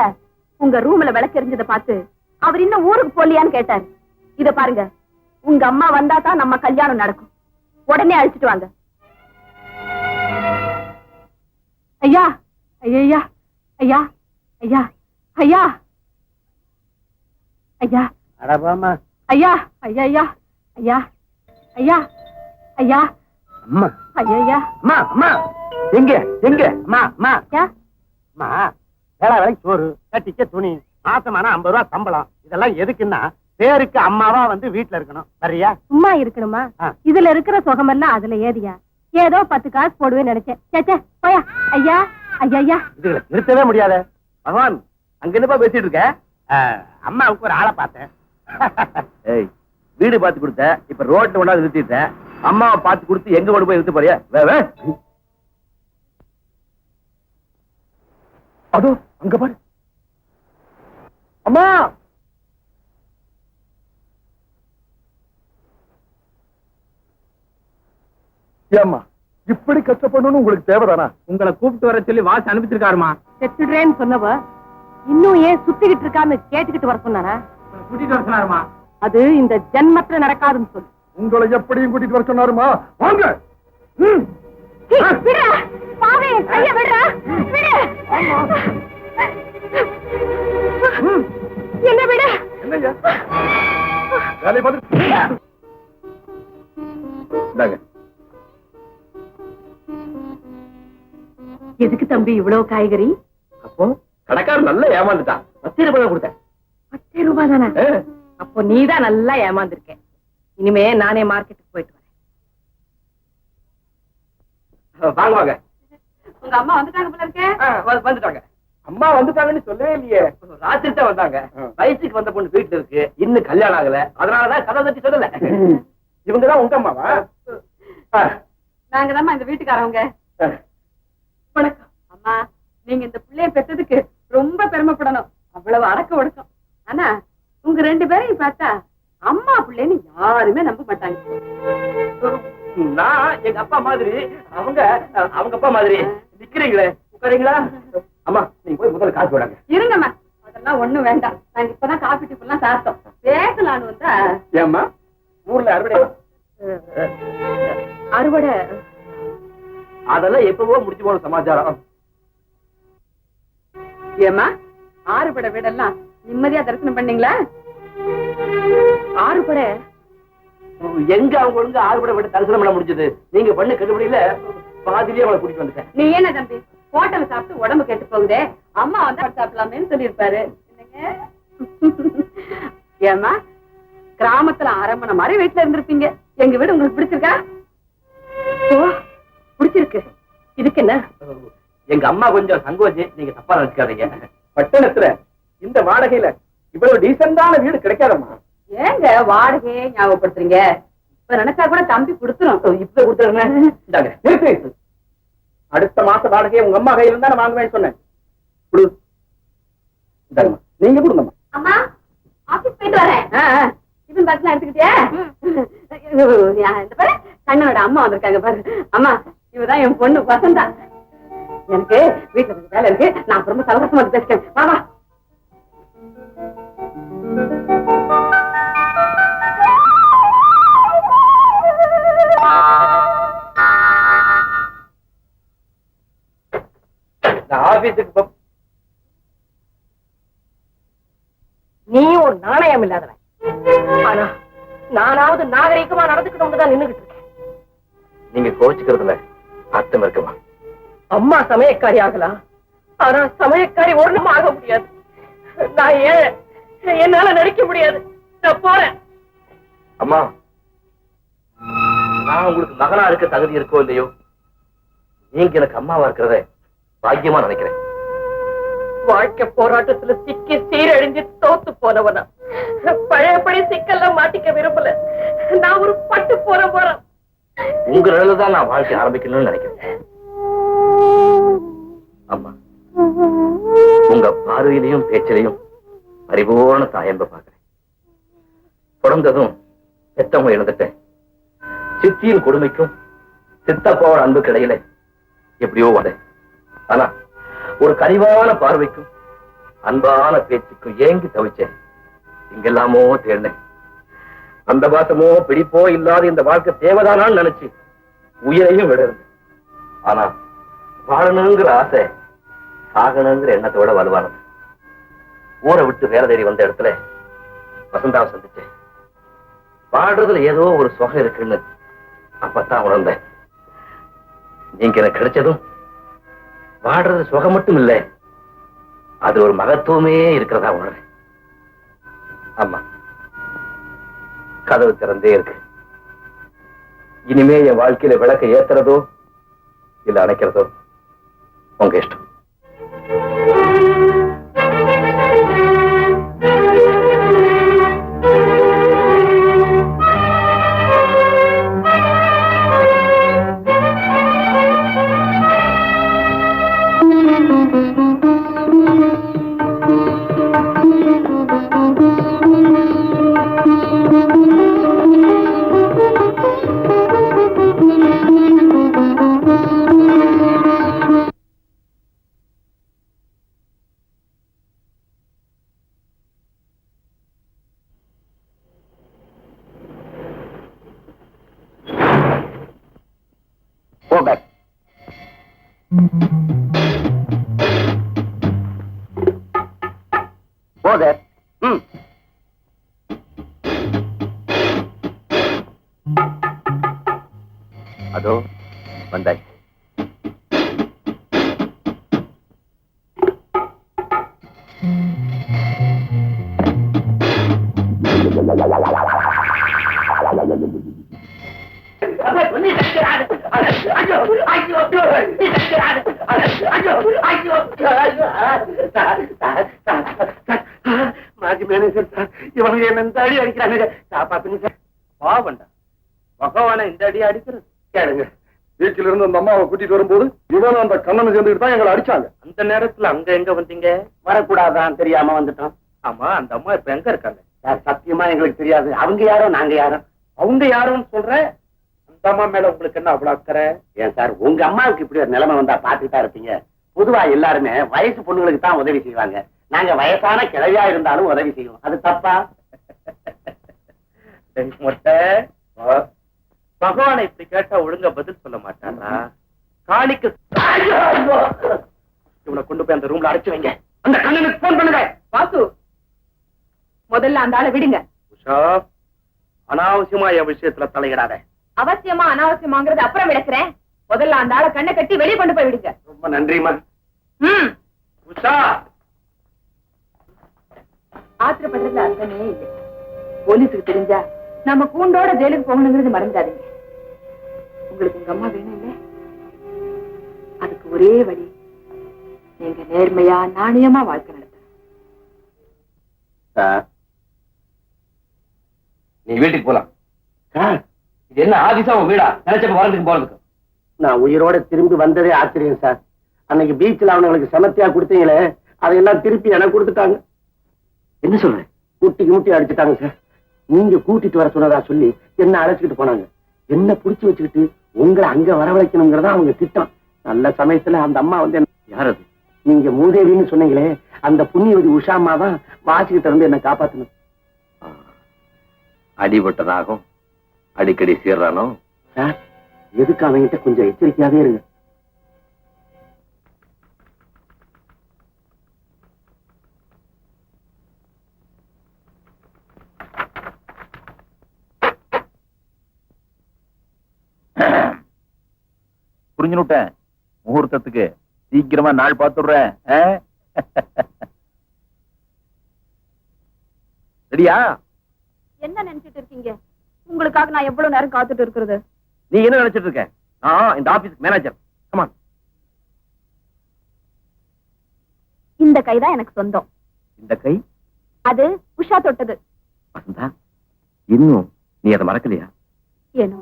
உங்க ரூம்ல விளக்கு எரிஞ்சதை பார்த்து அவர் இன்னும் ஊருக்கு போலியான்னு கேட்டாரு. இத பாருங்க, உங்க அம்மா வந்தா தான் நம்ம கல்யாணம் நடக்கும். உடனே அழைச்சிட்டு வாங்க. ஐயா ஐயா ஐயா ஐயா ஐயா ஐயா அடபாமா ஐயா ஐயா ஐயா ஐயா ஐயா ஐயா அம்மா, ஐயா அம்மா, அம்மா, எங்க எங்க அம்மா, அம்மா, அம்மா, வேலை வேலைக்கு சோறு, கட்டிக்க துணி, மாசமான 50 ரூபாய் சம்பளம். இதெல்லாம் எதுக்குன்னா பேருக்கு அம்மாவா வந்து வீட்டுல இருக்கணும். சரியா? சும்மா இருக்கணுமா? இதுல இருக்கிற சுகமெல்லாம் அதுல ஏறியா? ஏதோ 10 காசு போடுவேன்னு நினைச்சேன். போயா ஐயா ஐயா ஐயா. இதுல நிறுத்தவே முடியாத. பகவான், அங்க என்னப்பா பேசிட்டு இருக்க? அம்மாவுக்கு ஒரு ஆளை பார்த்தேன். ஏய், வீடு பார்த்து கொடுத்த, இப்ப ரோட்ல கொண்டாந்து நிறுத்திட்ட. அம்மாவை பார்த்து கொடுத்து எங்க கொண்டு போய் நிறுத்த போறியா? அதோ அங்க பாரு. அம்மா, ஏம்மா இப்படி கஷ்டப்படணும்னு உங்களுக்கு தேவைதானா? உங்களை கூப்பிட்டு வர சொல்லி வாசி அனுப்பிச்சிருக்காருமா. செத்துடுறேன்னு சொன்னவ இன்னும் ஏன் சுத்திக்கிட்டு இருக்கான்னு கேட்டுக்கிட்டு வர சொன்னாரா? கூட்டிட்டு வர சொன்னாருமா. அது இந்த ஜென்மத்துல நடக்காதுன்னு சொல்லு. உங்களை எப்படியும் கூட்டிட்டு வர சொன்னாருமா? வாங்க. என்ன விட? என்னய்யா வேலையை பார்த்து எதுக்கு தம்பி இவ்வளவு காய்கறி? அப்போ கடைக்காரர் நல்லா ஏமாந்துட்டான். 10 ரூபாய் கொடுத்தேன். 10 ரூபாய் தானே? அப்போ நீதான் நல்லா ஏமாந்துருக்க. இனிமே நானே மார்க்கெட்டுக்கு போயிட்டு வரேன். வாங்க வாங்க. உங்க அம்மா வந்துட்டாங்க போல இருக்க. வந்துட்டாங்க. அம்மா வந்துட்டாங்கன்னு சொல்லவே இல்லையே. ராத்திரி தான் வந்தாங்க. வயசுக்கு வந்த பொண்ணு வீட்டுல இருக்கு, இன்னும் கல்யாணம் ஆகல. அதனாலதான் கதை தட்டி சொல்லல. இவங்கதான் உங்க அம்மாவா? நாங்க தான் இந்த வீட்டுக்காரவங்க. வணக்கம் அம்மா. நீங்க இந்த பிள்ளைய பெற்றதுக்கு ரொம்ப பெருமைப்படணும். அவ்வளவு அடக்க ஒடுக்கம். ஆனா உங்க 2 பேரையும் பார்த்தா அம்மா பிள்ளைன்னு யாருமே நம்ப மாட்டாங்க. நான் எங்க அப்பா மாதிரி, அவங்க அவங்க அப்பா மாதிரி. நிக்கிறீங்களே, உட்காரீங்களா? அம்மா, நீங்க போய் முதல்ல காசு போடாங்க. இருங்கம்மா, அதெல்லாம் ஒண்ணும் வேண்டாம். நாங்க இப்பதான் காபி டிஃபன் எல்லாம் சாப்பிட்டோம். பேசலான்னு வந்தா. ஏம்மா, ஊர்ல அறுவடை அதெல்லாம் எப்பவோ முடிச்சு போன சமாச்சாரம். ஏமா, ஆறுபடை வீடெல்லாம் நிம்மதியா தரிசனம் பண்ணீங்களா? ஆறுபடை எங்க அவங்க ஒழுங்கு ஆறுபடை விட்டு தரிசனம் பண்ண முடிஞ்சது? நீங்க பண்ணு கட்டுப்படியில பாதிலேயே அவளை கூட்டிட்டு வந்துட்டேன். நீ என்ன தம்பி, ஹோட்டல் சாப்பிட்டு உடம்பு கெட்டு போகுதே, அம்மா வந்து சாப்பிடலாமேன்னு சொல்லியிருப்பாரு. ஏமா, கிராமத்துல அரண்மனை மாதிரி வீட்டுல இருந்திருப்பீங்க. எங்க வீடு உங்களுக்கு பிடிச்சிருக்கா? பிடிச்சிருக்கு. இதுக்கு என்ன? எங்க அம்மா கொஞ்சம் சங்கோச்சு, நீங்க தப்பா நினைச்சுக்காதீங்க. பட்டணத்துல இந்த வாடகையில இவ்வளவு டீசென்டான வீடு கிடைக்காதம்மா. ஏங்க வாடகையே ஞாபகப்படுத்துறீங்க? இப்ப நினைச்சா கூட தம்பி கொடுத்துரும். இப்ப கொடுத்துருங்க. அடுத்த மாச வாடகையை உங்க அம்மா கையில இருந்தா நான் வாங்குவேன்னு சொன்னேன். நீங்க கொடுங்கம்மா. அம்மா, ஆபீஸ் போயிட்டு வரேன். டிஃபன் பாக்ஸ்லாம் எடுத்துக்கிட்டியா? இந்த பாரு, கண்ணனோட அம்மா வந்திருக்காங்க பாரு. அம்மா, இவதான் என் பொண்ணு வசந்தா. எனக்கு வீட்டுல கொஞ்சம் வேலை இருக்கு, நான் ரொம்ப சலவசமா பேசுறேன். வா வா. ஆபீஸுக்கு நீ ஒரு நாணயம் இல்லாதவன். ஆனா நானாவது நாகரிகமா நடந்துக்கணும்னு தான் நின்னுகிட்டு இருக்கேன். நீங்க கோச்சுக்கிறதுல அர்த்தம் இருக்குமா? அம்மா சமயக்காரி ஆகலாம், ஆனா சமயக்காரி ஒண்ணும் ஆக முடியாது. நான் ஏன் என்னால நடிக்க முடியாது. நான் போறேன். அம்மா, நான் உங்களுக்கு மகனா இருக்க தகுதி இருக்கோ இல்லையோ, நீங்க எனக்கு அம்மாவா இருக்கிறத பாக்கியமா நினைக்கிறேன். வாழ்க்கை போராட்டத்துல சிக்கி சீரழிஞ்சு தோத்து போனவனா பழையபடி சிக்கல்ல மாட்டிக்க விரும்பல. நான் ஒரு பட்டு போறேன். உங்க நிலையில்தான் நான் வாழ்க்கை ஆரம்பிக்கணும்னு நினைக்கிறேன். அம்மா, உங்க பார்வையிலையும் பேச்சிலையும் பரிபூர்ண தாயன்ப பாக்குறேன். பிறந்ததும் பெத்தவங்க இழந்துட்டேன். சித்தியின் கொடுமைக்கும் சித்தப்பாவோட அன்புக்கு இடையில எப்படியோ வந்தேன். ஆனா ஒரு கனிவான பார்வைக்கும் அன்பான பேச்சுக்கும் ஏங்கி தவிச்சேன். இங்கெல்லாமோ தேடினேன். அந்த பாசமோ பிடிப்போ இல்லாத இந்த வாழ்க்கை தேவைதானான்னு நினைச்சு உயிரையும் விடுறது. ஆனா வாழணுங்கிற ஆசை சாகணுங்கிற எண்ணத்தோட வலுவானது. ஊரை விட்டு வேலை தேடி வந்த இடத்துல வசந்தாவை சந்திச்சேன். வாழ்றதுல ஏதோ ஒரு சுகம் இருக்குன்னு அப்பத்தான் உணர்ந்தேன். நீங்க எனக்கு கிடைச்சதும் வாழ்றது சுகம் மட்டும் இல்லை, அது ஒரு மகத்துவமே இருக்கிறதா உணர்றேன். ஆமா, கதவு திறந்தே இருக்கு. இனிமே என் வாழ்க்கையில விளக்க ஏத்துறதோ இல்ல அணைக்கிறதோ உங்க இஷ்டம். Go back. Go there. அதோ வந்தாச்சு. மாஜி மேனேஜர் சார், இவங்க என்ன இந்த அடி அடிக்கிறாங்க, காப்பாத்துங்க சார். பாவண்டா, பகவான இந்த அடி அடிக்கிறது. கேளுங்க, வீட்டில இருந்து அந்த அம்மாவை கூட்டிட்டு வரும்போது இவனும் அந்த கண்ணனை சேர்ந்துட்டு தான் எங்களை அடிச்சாங்க. அந்த நேரத்துல அங்க எங்க வந்தீங்க? வரக்கூடாதான் தெரியாம வந்துட்டோம். ஆமா, அந்த அம்மா இப்ப எங்க இருக்காங்க? சார் சத்தியமா எங்களுக்கு தெரியாது. அவங்க யாரோ நாங்க யாரோ. அவங்க யாருன்னு சொல்ற? அந்த அம்மா மேல உங்களுக்கு என்ன அவ்வளவு அக்கறை? ஏன் சார், உங்க அம்மாவுக்கு இப்படி ஒரு நிலைமை வந்தா பாத்துட்டா இருப்பீங்க. பொதுவா எல்லாருமே வயசு பொண்ணுங்களுக்கு தான் உதவி செய்வாங்க. நாங்க வயசான கிழவியா இருந்தாலும் உதவி செய்வோம். அது தப்பா? மொட்டை பகவானை இப்படி கேட்டா ஒழுங்கா பதில் சொல்ல மாட்டாரா? காளிக்கு இவனை கொண்டு போய் அந்த ரூம்ல அடைச்சு வைங்க. அந்த கண்ணனுக்கு போன் பண்ணுங்க. வாசு, முதல்ல அந்த ஆளை விடுங்க. உஷா, அனாவசியமா என் விஷயத்துல தலையிடாத. அவசியமா அனாவசியமாங்கிறது அப்புறம் விளக்குறேன். முதல்ல அந்த ஆளை கண்ணை கட்டி வெளியே கொண்டு போய் விடுங்க. ரொம்ப நன்றிமா. உஷா, ஆத்திரப்படுறதுல அர்த்தமே இல்லை. போலீஸுக்கு தெரிஞ்சா நம்ம கூண்டோட ஜெயிலுக்கு போகணுங்கிறது மறந்துடாதீங்க. உங்களுக்கு உங்க அம்மா வேணும் இல்ல? அதுக்கு ஒரே வழி, நீங்க நேர்மையா நாணயமா வாழ்க்கை நடத்த. சார், நீ வீட்டுக்கு போலாம். சார், இது என்ன ஆதிசா உன் வீடா? நினைச்சப்ப வரதுக்கு போறதுக்கு. நான் உயிரோட திரும்பி வந்ததே ஆச்சரியம் சார். அன்னைக்கு பீச்சில் அவனுங்களுக்கு சமத்தியா கொடுத்தீங்களே, அதையெல்லாம் திருப்பி எனக்கு கொடுத்துட்டாங்க. என்ன சொல்ற? முட்டிக்கு முட்டி அடிச்சுட்டாங்க சார். நீங்க கூட்டிட்டு வர சொன்னதா சொல்லி என்ன அழைச்சிக்கிட்டு போனாங்க. என்ன புடிச்சு வச்சுக்கிட்டு உங்களை அங்க வரவழைக்கணுங்கிறதா அவங்க திட்டம். நல்ல சமயத்துல அந்த அம்மா வந்து யார் அது? நீங்க மூதேவின்னு சொன்னீங்களே, அந்த புண்ணியவதி உஷாமா தான் வாசிக்கிட்ட இருந்து என்ன காப்பாத்தணும். அடிபட்டதாகும் அடிக்கடி சீர்றானோ? சார், எதுக்கு அவங்கிட்ட கொஞ்சம் எச்சரிக்கையாவே இருங்க. புரிஞ்சுட்டேன். முகூர்த்தத்துக்கு சீக்கிரமா நாள் பார்த்துடுறேன். சரியா? என்ன நினைச்சிட்டு இருக்கீங்க? உங்களுக்காக நான் எவ்வளவு நேரம் காத்துட்டு இருக்கிறது? நீ என்ன நினைச்சிட்டு இருக்க? இந்த ஆபீஸ்க்கு மேனேஜர். கமான். இந்த கைதான் எனக்கு சொந்தம். இந்த கை? அது உஷா தொட்டது. வசந்தா, இன்னும் நீ அதை மறக்கலையா? ஏனோ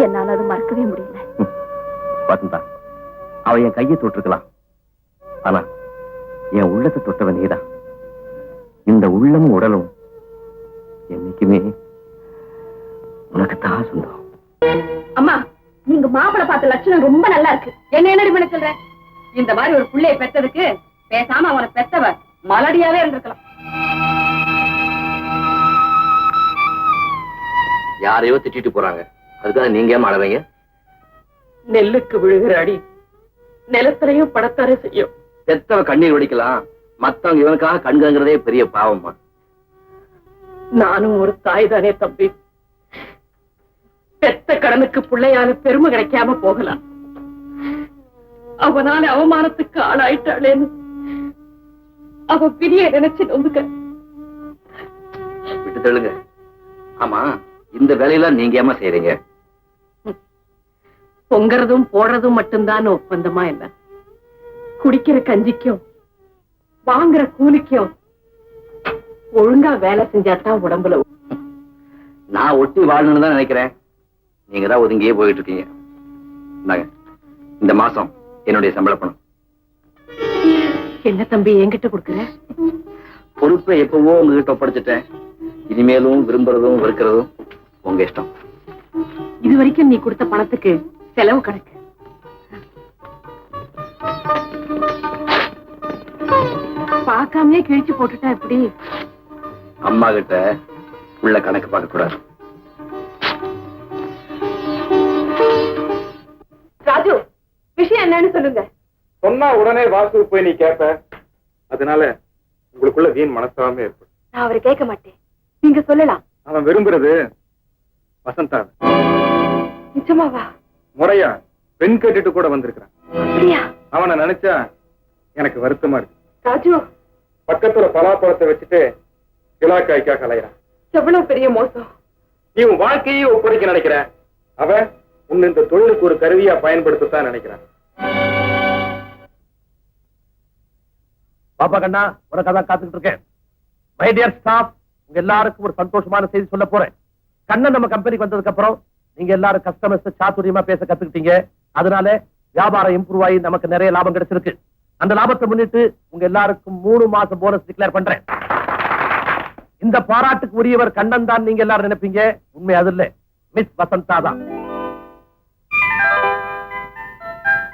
என்னால அது மறக்கவே முடியல. வசந்தா, அவ என் கையை தொட்டிருக்கலாம், ஆனா என் உள்ளத்தை தொட்டவன் நீதான். இந்த உள்ளமும் உடலும் என்னைக்குமே உனக்குத்தான் சொந்தம். அம்மா, நீங்க மாப்பிளை பார்த்த லட்சணம் ரொம்ப நல்லா இருக்கு. என்ன பண்ண சொல்ற? இந்த மாதிரி ஒரு புள்ளைய பெத்ததுக்கு பேசாம அவனை பெத்தவ மலடியாவே இருந்திருக்கலாம். யாரையோ திட்டிட்டு போறாங்க, அதுக்காக நீங்க ஏன் மாடறீங்க? நெல்லுக்கு விழுகிற அடி நிலத்திலையும் படத்தாரே செய்யும். பெத்தவ கண்ணீர் வடிக்கலாம், மத்தவங்க இவனுக்காக கண்கிறதே பெரிய பாவமா. நானும் ஒரு தாய் தானே தம்பி. பெத்த கடனுக்கு பிள்ளையால பெருமை கிடைக்காம போகலாம். அவனால அவமானத்துக்கு ஆளாயிட்டாளேன்னு அவ பிரிய நினைச்சு நொந்துக்க. விட்டு தள்ளுங்க. ஆமா, இந்த வேலையெல்லாம் நீங்க ஏமா செய்யறீங்க? பொங்கறதும் போடுறதும் மட்டும்தான் ஒப்பந்தமா என்ன? குடிக்கிற கஞ்சிக்கும் வாங்குற கூலிக்கும் ஒழுங்கா வேலை செஞ்சாதான் உடம்புல. நான் ஒட்டி வாழணும்னு தான் நினைக்கிறேன், நீங்க தான் ஒதுங்கியே போயிட்டு இருக்கீங்க. இந்தாங்க, இந்த மாசம் என்னுடைய சம்பள பணம். என்ன தம்பி என்கிட்ட கொடுக்குற? பொறுப்பை எப்பவோ உங்ககிட்ட ஒப்படைச்சிட்டேன். இனிமேலும் விரும்புறதும் வெறுக்கிறதும் உங்க இஷ்டம். இது வரைக்கும் நீ கொடுத்த பணத்துக்கு செலவு கணக்கு. பார்க்காமயே கிழிச்சு போட்டுட்டா எப்படி? அம்மா கிட்ட உள்ள கணக்கு பார்க்க கூடாது. ராஜு, விஷயம் என்னன்னு சொல்லுங்க. சொன்னா உடனே வாசு போய் நீ கேப்ப, அதனால உங்களுக்குள்ள வீண் மனஸ்தாபமே ஏற்படும். நான் அவரை கேட்க மாட்டேன், நீங்க சொல்லலாம். அவன் விரும்புறது வசந்தா. நிஜமாவா? முறையா பெண் கேட்டுட்டு கூட வந்திருக்கிறான். அப்படியா? அவனை நினைச்சா எனக்கு வருத்தமா இருக்கு. ராஜு, பக்கத்துல பலாப்பழத்தை வச்சுட்டு கிலாக்காய்க்காக அலையிறான். எவ்வளவு பெரிய மோசம்! நீ உன் வாழ்க்கையே ஒப்படைக்க நினைக்கிற, அவன் உன்னை இந்த தொழிலுக்கு ஒரு கருவியா பயன்படுத்தத்தான் நினைக்கிறான். பாப்பா கண்ணா, உனக்கு அதான் காத்துக்கிட்டு இருக்கேன். மை டியர் ஸ்டாஃப், உங்க எல்லாருக்கும் ஒரு சந்தோஷமான செய்தி சொல்ல போறேன். கண்ணன் நம்ம கம்பெனிக்கு வந்ததுக்கு அப்புறம் நீங்க எல்லாரும் கஸ்டமர்ஸ் சாதுரியமா பேச கத்துக்கிட்டீங்க. அதனால வியாபாரம் இம்ப்ரூவ் ஆகி நமக்கு நிறைய லாபம் கிடைச்சிருக்கு. அந்த லாபத்தை முன்னிட்டு உங்க எல்லாருக்கும் 3 மாசம் போனஸ் டிக்ளேர் பண்றேன். இந்த பாராட்டுக்கு உரியவர் கண்ணன் தான் நீங்க எல்லாரும் நினைப்பீங்க. உண்மை அது இல்ல, மிஸ் வசந்தா தான்.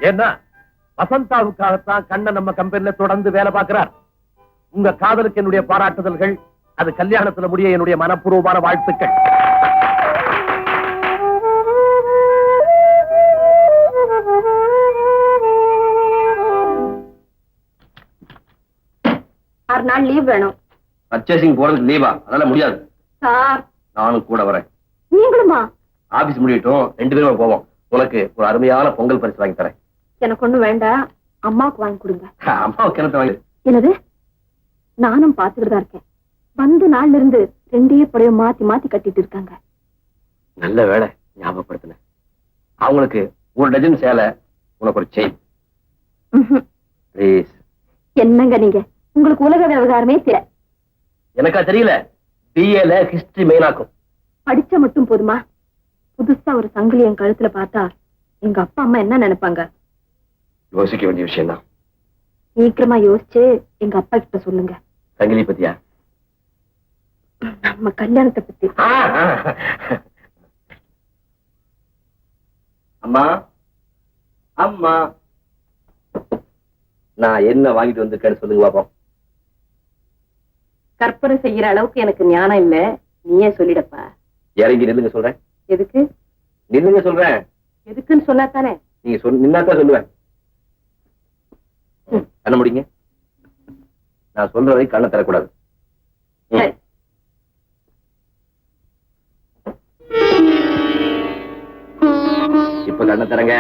ஏன்னா வசந்தாவுக்காகத்தான் கண்ணன் நம்ம கம்பெனில தொடர்ந்து வேலை பார்க்கிறார். உங்க காதலுக்கு என்னுடைய பாராட்டுதல்கள், அது கல்யாணத்துல முடிய என்னுடைய மனப்பூர்வமான வாழ்த்துக்கள். ஆறு நாள் லீவ் வேணும். பர்ச்சேசிங் போறதுக்கு லீவா? அதெல்லாம் முடியாது சார். நானும் கூட வரேன். நீங்களுமா? ஆபீஸ் முடியட்டும், 2 பேரும் போவோம். உனக்கு ஒரு அருமையான பொங்கல் பரிசு வாங்கி தரேன். எனக்கு ஒண்ணும் வேண்டாம், அம்மாவுக்கு வாங்கி கொடுங்க. அம்மாவுக்கு கிணத்து வாங்கி. என்னது? நானும் பாத்துக்கிட்டு தான் இருக்கேன். வந்த நாள்ல இருந்து 2 புடவை மாத்தி மாத்தி கட்டிட்டு இருக்காங்க. நல்ல வேலை ஞாபகப்படுத்தின. அவங்களுக்கு 1 டஜன் சேலை, உனக்கு ஒரு செயின். ப்ளீஸ். என்னங்க நீங்க, உங்களுக்கு உலக விவகாரமே தெரியல. எனக்கா தெரியல? பிஏல ஹிஸ்டரி மெயினாக்கும். படிச்ச மட்டும் போதுமா? புதுசா ஒரு சங்கிலி என் கழுத்துல பார்த்தா எங்க அப்பா அம்மா என்ன நினைப்பாங்க? யோசிக்க வேண்டிய விஷயம் தான். சீக்கிரமா யோசிச்சு எங்க அப்பா கிட்ட சொல்லுங்க. சங்கிலி பத்தியா? நம்ம கல்யாணத்தை பத்தி. அம்மா, அம்மா, நான் என்ன வாங்கிட்டு வந்திருக்கேன்னு சொல்லுங்க பாப்போம். கற்பனை செய்யற அளவுக்கு எனக்கு ஞானம் இல்ல, நீயே சொல்லிடப்பா. இறங்கி நில்லுங்க சொல்றேன். எதுக்கு? நில்லுங்க சொல்றேன். எதுக்குன்னு சொன்னாத்தானே? நீங்க நின்னாதான் சொல்லுவேன். கண்ண முடிங்க. நான் சொல்ற வரைக்கும் கண்ணை தரக்கூடாது. சரி. இப்ப கண்ணை தரங்க.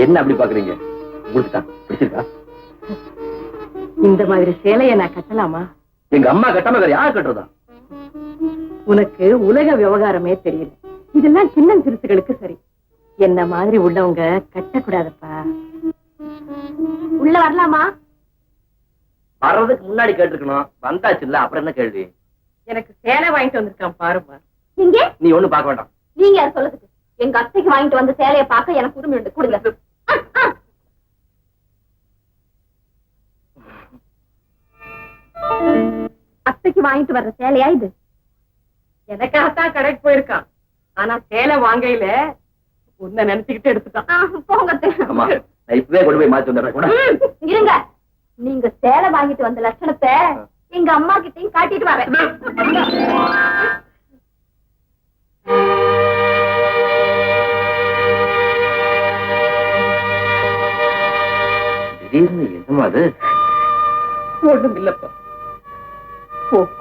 என்ன அப்படி பாக்குறீங்க? உங்களுக்கு தான் பிடிச்சிருக்கா? இந்த மாதிரி சேலையை நான் கட்டலாமா? எங்க அம்மா கட்டாம வேற யார் கட்டுறதா? உனக்கு உலக விவகாரமே தெரியல. இதெல்லாம் சின்ன சிறுசுகளுக்கு சரி. என்ன மாதிரி உள்ளவங்க கட்டக்கூடாதுப்பா. உள்ள வரலாமா? வர்றதுக்கு முன்னாடி கேட்டிருக்கணும். வந்தாச்சு இல்ல, அப்புறம் என்ன கேள்வி? எனக்கு சேலை வாங்கிட்டு வந்திருக்கான் பாருப்பா. இங்க நீ ஒண்ணு பார்க்க வேண்டாம். நீங்க யார் சொல்றதுக்கு? எங்க அத்தைக்கு வாங்கிட்டு வந்த சேலையை பார்க்க எனக்கு உரிமை உண்டு. கொடுங்க. அத்தைக்கு வாங்கிட்டு வர்ற சேலையா இது? எனக்காகத்தான் கடைக்கு போயிருக்கான். ஆனா சேலை வாங்கையில உன்னை நினைச்சுக்கிட்டு எடுத்துட்டான். போங்க அத்தை. ஆமா, நான் இப்பவே கொண்டு போய் மாத்தி வந்துடுறேன் கூட. இருங்க, நீங்க சேலை வாங்கிட்டு வந்த லட்சணத்தை எங்க அம்மா கிட்டையும் காட்டிட்டு வரேன். திடீர்னு என்னமா அது? ஒண்ணும் இல்லப்பா.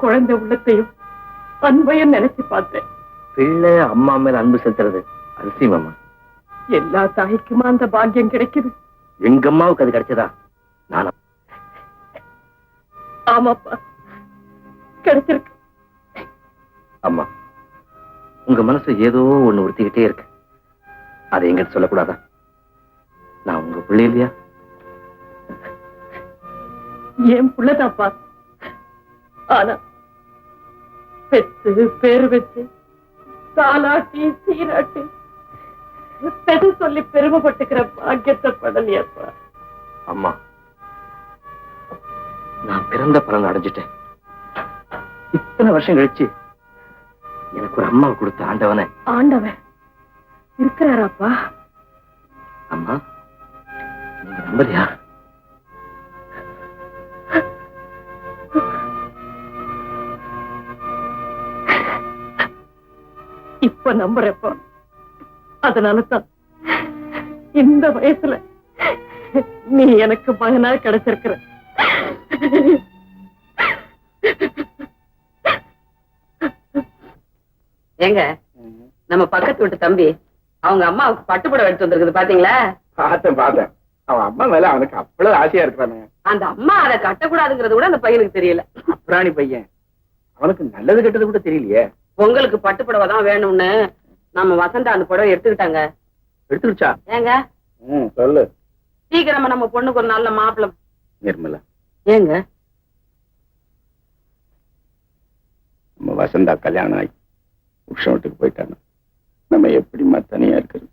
குழந்தை உள்ளத்தையும் அன்பையும் நினைச்சு பார்த்தேன். பிள்ளை அம்மா மேல அன்பு செலுத்துறது அதிசயமாமா. எல்லா தாய்க்குமா அந்த பாக்கியம் கிடைக்குது? எங்க அம்மாவுக்கு அது கிடைச்சதா? நானும். ஆமாப்பா, கிடைச்சிருக்கு. அம்மா, உங்க மனசு ஏதோ ஒண்ணு உறுத்திக்கிட்டே இருக்கு. அதை எங்கிட்ட சொல்லக்கூடாதா? நான் உங்க பிள்ளை இல்லையா? ஏன் புள்ளதாப்பா. ஆனா பெத்து பேரு வச்சு தாலாட்டி சீராட்டி பெரு சொல்லி பெருமைப்பட்டுக்கிற பாக்கியத்தை படலையப்பா. அம்மா, நான் பிறந்த பலன் அடைஞ்சிட்டேன். இத்தனை வருஷம் கழிச்சு எனக்கு ஒரு அம்மா கொடுத்த ஆண்டவனை. ஆண்டவன் இருக்கிறாராப்பா? அம்மா, நீங்க நம்பலையா? இப்ப நம்புறப்பா. அதனாலதான் இந்த வயசுல நீ எனக்கு மகனா கிடைச்சிருக்கிற. ஏங்க, நம்ம பக்கத்து வீட்டு தம்பி அவங்க அம்மாவுக்கு பட்டுப்புடவை எடுத்து வந்திருக்குது பாத்தீங்களா? பார்த்தேன். அவன் அம்மா மேல அவனுக்கு அவ்வளவு ஆசையா இருக்கிறானே. அந்த அம்மா அதை கட்டக்கூடாதுங்கிறது கூட அந்த பையனுக்கு தெரியல. அப்புறாணி பையன், அவனுக்கு நல்லது கெட்டது கூட தெரியலையே. உங்களுக்கு பட்டுப்புடவை தான் வேணும்னு நம்ம வசந்தா அந்த புடவை எடுத்துக்கிட்டாங்க. எடுத்துருச்சா? ஏங்க, சொல்லு. சீக்கிரமா நம்ம பொண்ணுக்கு ஒரு நல்ல மாப்பிள்ளை. நிர்மலா, ஏங்க, நம்ம வசந்தா கல்யாணம் ஆகி புருஷன் வீட்டுக்கு போயிட்டாங்க. நம்ம எப்படிமா தனியா இருக்கிறது?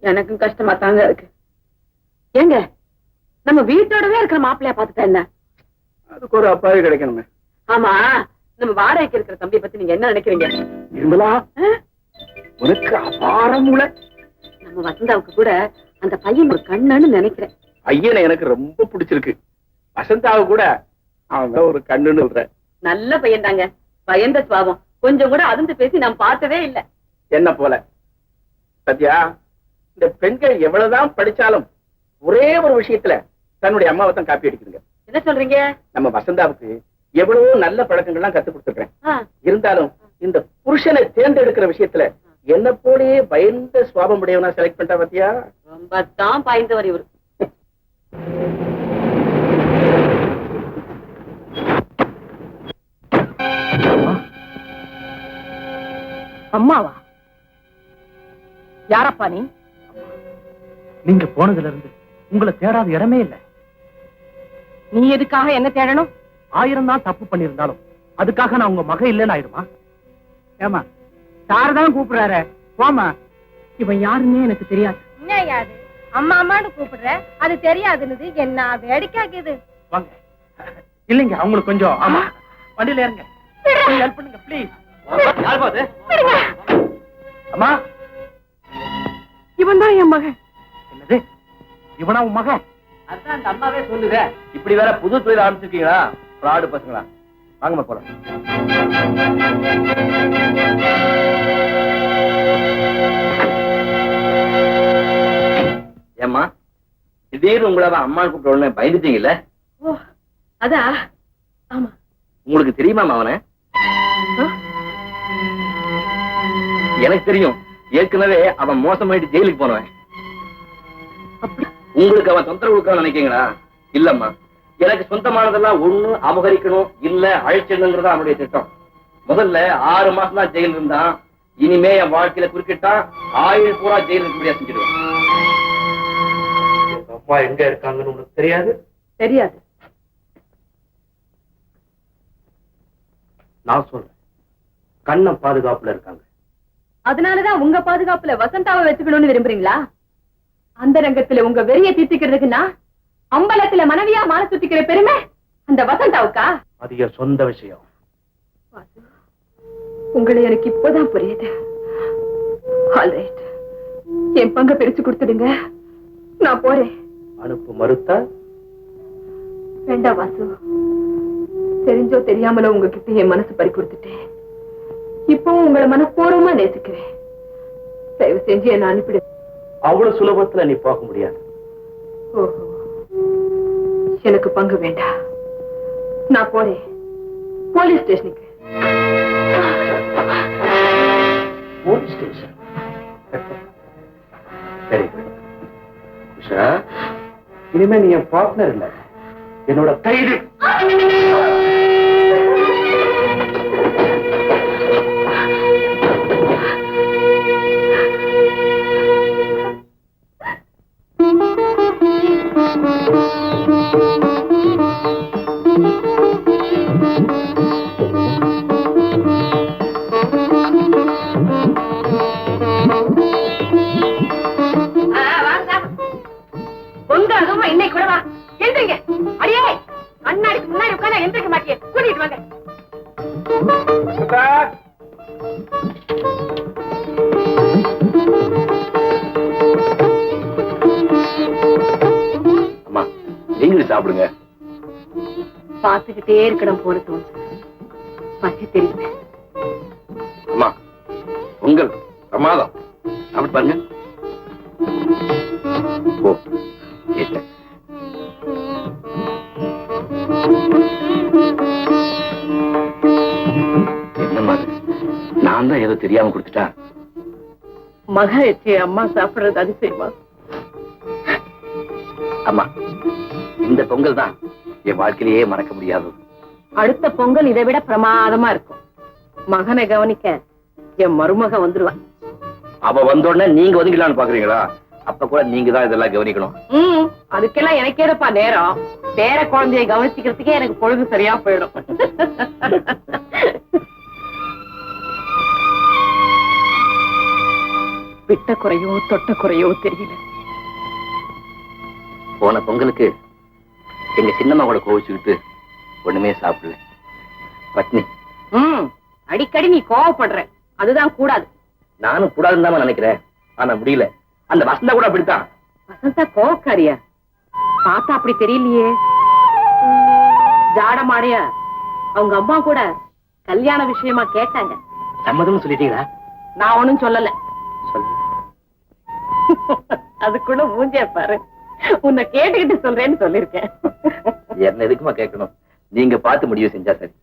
எனக்கும் கஷ்டமா தாங்க இருக்கு. ஏங்க, நம்ம வீட்டோடவே இருக்கிற மாப்பிள்ளையா பாத்துட்டா என்ன? அதுக்கு ஒரு அப்பாவே கிடைக்கணுமே. ஆமா, நம்ம வாடகைக்கு இருக்கிற தம்பியை பத்தி நீங்க என்ன நினைக்கிறீங்க? நிர்மலா, உனக்கு அபாரம் மூளை. நம்ம வசந்தாவுக்கு கூட அந்த பையன் ஒரு கண்ணுன்னு நினைக்கிறேன். பையனை எனக்கு ரொம்ப பிடிச்சிருக்கு. வசந்தாவை கூட அவன் ஒரு கண்ணுன்னு சொல்றேன். நல்ல பையன் தாங்க. பயந்த சுவாபம். கொஞ்சம் கூட அதிர்ந்து பேசி நான் பார்த்ததே இல்ல. என்ன போல சத்யா, இந்த பெண்கள் எவ்வளவுதான் படிச்சாலும் ஒரே ஒரு விஷயத்துல தன்னுடைய அம்மாவை தான் காப்பி அடிக்குதுங்க. என்ன சொல்றீங்க? நம்ம வசந்தாவுக்கு எவ்வளவோ நல்ல பழக்கங்கள்லாம் கத்து கொடுத்துருக்கேன். இருந்தாலும் இந்த புருஷனை தேர்ந்தெடுக்கிற விஷயத்துல என்ன போலயே பயந்த சுவாபம் உடையவனா செலக்ட் பண்ணிட்டா பாத்தியா? ரொம்ப தான் பாய்ந்தவர் இவரு. அம்மாவா? யாரப்பா நீ? நீங்க போனதுல இருந்து உங்களை தேடாத இடமே இல்ல. நீ எதுக்காக என்ன தேடணும்? 1000 தான் தப்பு பண்ணிருந்தாலும் அதுக்காக நான் உங்க மக இல்லைன்னு ஆயிடுமா? ஏமா சார் தான் கூப்பிடுறாரு, போமா. இவன் யாருன்னே எனக்கு தெரியாது. என்ன யாது அம்மா அம்மான்னு கூப்பிடுற? அது தெரியாதுன்னு என்ன வேடிக்கைக்குது? வாங்க. இல்லைங்க, அவங்களுக்கு கொஞ்சம். ஆமா, வண்டியில ஏறுங்க. ஹெல்ப் பண்ணுங்க ப்ளீஸ். யார் பாது? அம்மா, இவன் தான் என் மகன். என்னது? இவனா உன் மகன்? அதான் அந்த அம்மாவே சொல்லுதே. இப்படி வேற புது தொழில் ஆரம்பிச்சிருக்கீங்களா? ஃப்ராடு பசங்களா? வாங்கம்மா போலாம். ஏம்மா, திடீர்னு உங்களை அம்மான்னு கூப்பிட்ட உடனே பயந்துட்டீங்கல்ல? ஓ, அதா? ஆமா. உங்களுக்கு தெரியுமா அவனை? எனக்கு தெரியும். ஏற்கனவே அவன் மோசமாயிட்டு ஜெயிலுக்கு போனவன். உங்களுக்கு அவன் தொந்தரவு கொடுக்கணும்னு நினைக்கிறீங்களா? இல்லம்மா, எனக்கு சொந்தமானதெல்லாம் ஒண்ணு அபகரிக்கணும், இல்ல அழிச்சிடணுங்கிறதா அவனுடைய திட்டம். முதல்ல 6 மாசம் தான் ஜெயில் இருந்தான். இனிமே என் வாழ்க்கையில குறுக்கிட்டா ஆயுள் பூரா ஜெயில் இருக்க செஞ்சிடுவேன். எங்க அம்மா எங்க இருக்காங்கன்னு உனக்கு தெரியாது? தெரியாது. நான் சொல்றேன், கண்ணம் பாதுகாப்புல இருக்காங்க. அதனாலதான் உங்க பாதுகாப்புல வசந்தாவை வச்சுக்கணும்னு விரும்புறீங்களா? அந்த ரங்கத்துல உங்க வெறிய தீர்த்துக்கிறதுக்குன்னா அம்பலத்துல மனைவியா மாலை சுத்திக்கிற பெருமை அந்த வசந்தாவுக்கா? அது என் சொந்த விஷயம். உங்களை எனக்கு இப்பதான் புரியுது. ஆல்ரைட், என் பங்க பிரிச்சு கொடுத்துடுங்க, நான் போறேன். அனுப்பு மறுத்தா? வேண்டாம் வாசு, தெரிஞ்சோ தெரியாமலோ உங்ககிட்ட என் மனசு பறி கொடுத்துட்டேன். இப்போ உங்களை மனப்பூர்வமா நேசிக்கிறேன். தயவு செஞ்சு என்ன அனுப்பிடு. அவ்வளவு சுலபத்துல நீ போக முடியாது. ஓஹோ, எனக்கு பங்கு வேண்டாம், நான் போறேன் போலீஸ் ஸ்டேஷனுக்கு. Police station? சரி உஷா, இனிமே நீ என் பார்ட்னர் இல்ல, என்னோட கைது. உங்க அதுமா இன்னைக்கு கூட வா, எந்திரிங்க. அடியே, கண்ணாடிக்கு முன்னாடி உட்கார்ந்தா எந்திரிக்க மாட்டியே, கூட்டிட்டு வாங்க. அம்மா, நீங்களும் சாப்பிடுங்க. பாத்துக்கிட்டே இருக்கணும் போல தோணுது, பசி தெரியுது. அம்மா, உங்கள் பிரமாதம். சாப்பிட்டு பாருங்க. ஓ, கேட்டேன். என்னம்மா, நான் தான் ஏதோ தெரியாம கொடுத்துட்டா? மக வச்சு அம்மா சாப்பிடுறது அதிசயமா? அம்மா, இந்த பொங்கல் தான் என் வாழ்க்கையிலேயே மறக்க முடியாதது. அடுத்த பொங்கல் இதை விட பிரமாதமா இருக்கும். மகனை கவனிக்க என் மருமக வந்துருவான். அவ வந்தோடனே நீங்க ஒதுங்கலான்னு பாக்குறீங்களா? அப்ப கூட நீங்க தான் இதெல்லாம் கவனிக்கணும். அதுக்கெல்லாம் எனக்கு ஏதப்பா நேரம்? பேர குழந்தையை கவனிச்சுக்கிறதுக்கே எனக்கு பொழுது சரியா போயிடும். விட்ட குறையோ தொட்ட குறையோ தெரியல. போன பொங்கலுக்கு எங்க சின்னம்மா கூட கோவிச்சுக்கிட்டு ஒண்ணுமே சாப்பிடல, பட்னி. அடிக்கடி நீ கோவப்படுற, அதுதான் கூடாது. நானும் கூடாதுன்னு தான் நினைக்கிறேன், ஆனா முடியல. அந்த வசந்தா கூட அப்படித்தான். வசந்தா கோவக்காரியா? பார்த்தா அப்படி தெரியலையே. ஜாட மாடையா அவங்க அம்மா கூட கல்யாண விஷயமா கேட்டாங்க. சம்மதம்னு சொல்லிட்டீங்களா? நான் ஒண்ணும் சொல்லல. சொல்லு. அதுக்குள்ள மூஞ்சிய பாரு, உன்னை கேட்டுக்கிட்டு சொல்றேன்னு சொல்லிருக்கேன். என்ன எதுக்குமா கேட்கணும்? நீங்க பார்த்து முடிவு செஞ்சா சரி.